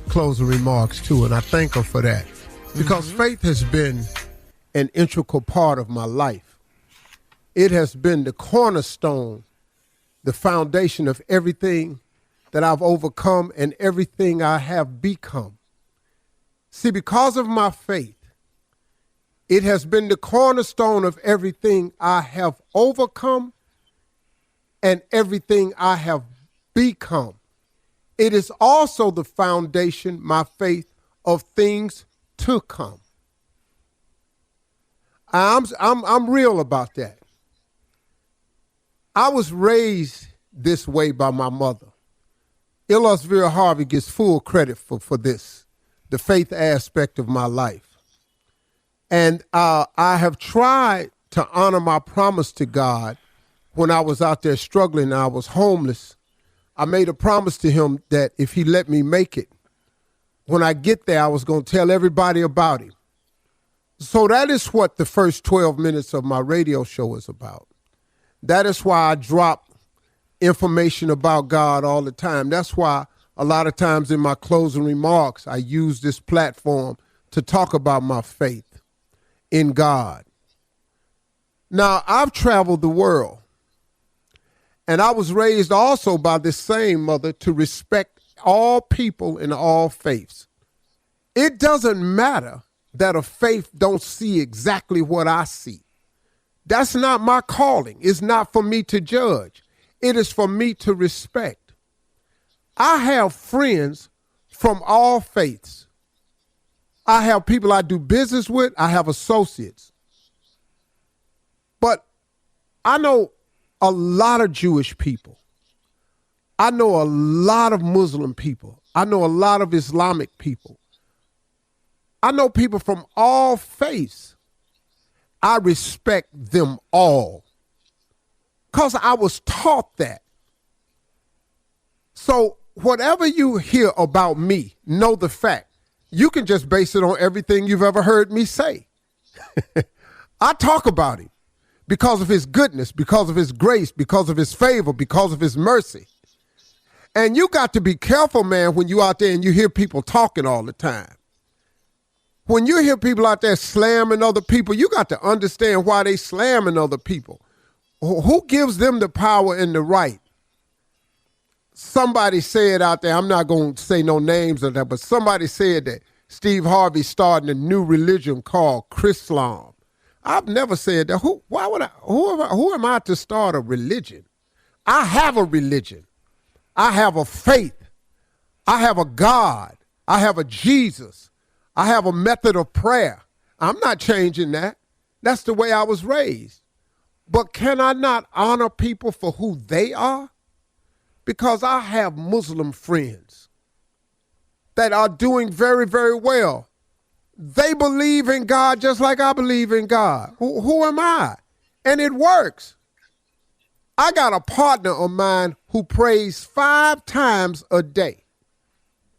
closing remarks too, and I thank her for that. Because faith has been an integral part of my life. It has been the cornerstone, the foundation of everything that I've overcome and everything I have become. See, because of my faith, it has been the cornerstone of everything I have overcome and everything I have become. It is also the foundation, my faith, of things to come. I'm real about that. I was raised this way by my mother. Illusville Harvey gets full credit for this, the faith aspect of my life. And I have tried to honor my promise to God when I was out there struggling and I was homeless. I made a promise to him that if he let me make it, when I get there, I was going to tell everybody about him. So that is what the first 12 minutes of my radio show is about. That is why I drop information about God all the time. That's why a lot of times in my closing remarks, I use this platform to talk about my faith in God. Now, I've traveled the world, and I was raised also by this same mother to respect all people in all faiths. It doesn't matter that a faith don't see exactly what I see. That's not my calling. It's not for me to judge. It is for me to respect. I have friends from all faiths. I have people I do business with. I have associates. But I know a lot of Jewish people. I know a lot of Muslim people. I know a lot of Islamic people. I know people from all faiths. I respect them all because I was taught that. So whatever you hear about me, know the fact. You can just base it on everything you've ever heard me say. I talk about him because of his goodness, because of his grace, because of his favor, because of his mercy. And you got to be careful, man, when you out there and you hear people talking all the time. When you hear people out there slamming other people, you got to understand why they slamming other people. Who gives them the power and the right? Somebody said out there, I'm not going to say no names of that, but somebody said that Steve Harvey starting a new religion called Chrislam. I've never said that. Who am I to start a religion? I have a religion. I have a faith. I have a God. I have a Jesus. I have a method of prayer. I'm not changing that. That's the way I was raised. But can I not honor people for who they are? Because I have Muslim friends that are doing very, very well. They believe in God just like I believe in God. Who am I? And it works. I got a partner of mine who prays 5 times a day.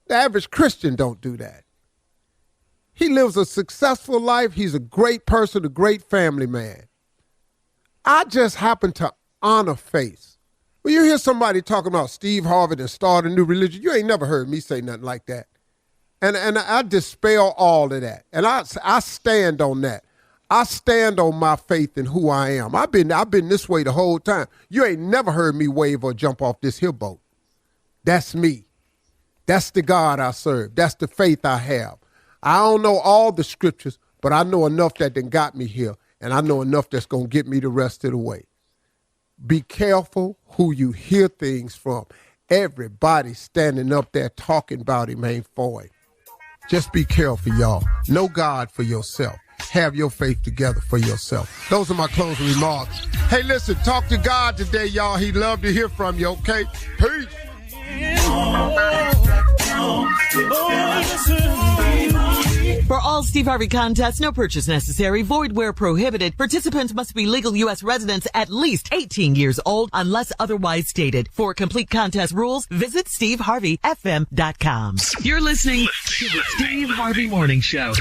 The average Christian don't do that. He lives a successful life. He's a great person, a great family man. I just happen to honor faith. When you hear somebody talking about Steve Harvey and start a new religion, you ain't never heard me say nothing like that. And I dispel all of that. And I stand on that. I stand on my faith in who I am. I've been this way the whole time. You ain't never heard me wave or jump off this here boat. That's me. That's the God I serve. That's the faith I have. I don't know all the scriptures, but I know enough that done got me here, and I know enough that's going to get me the rest of the way. Be careful who you hear things from. Everybody standing up there talking about him ain't for him. Just be careful, y'all. Know God for yourself. Have your faith together for yourself. Those are my closing remarks. Hey, listen, talk to God today, y'all. He'd love to hear from you, okay? Peace. For all Steve Harvey contests, no purchase necessary, void where prohibited. Participants must be legal U.S. residents at least 18 years old unless otherwise stated. For complete contest rules, visit SteveHarveyFM.com. You're listening to the Steve Harvey Morning Show.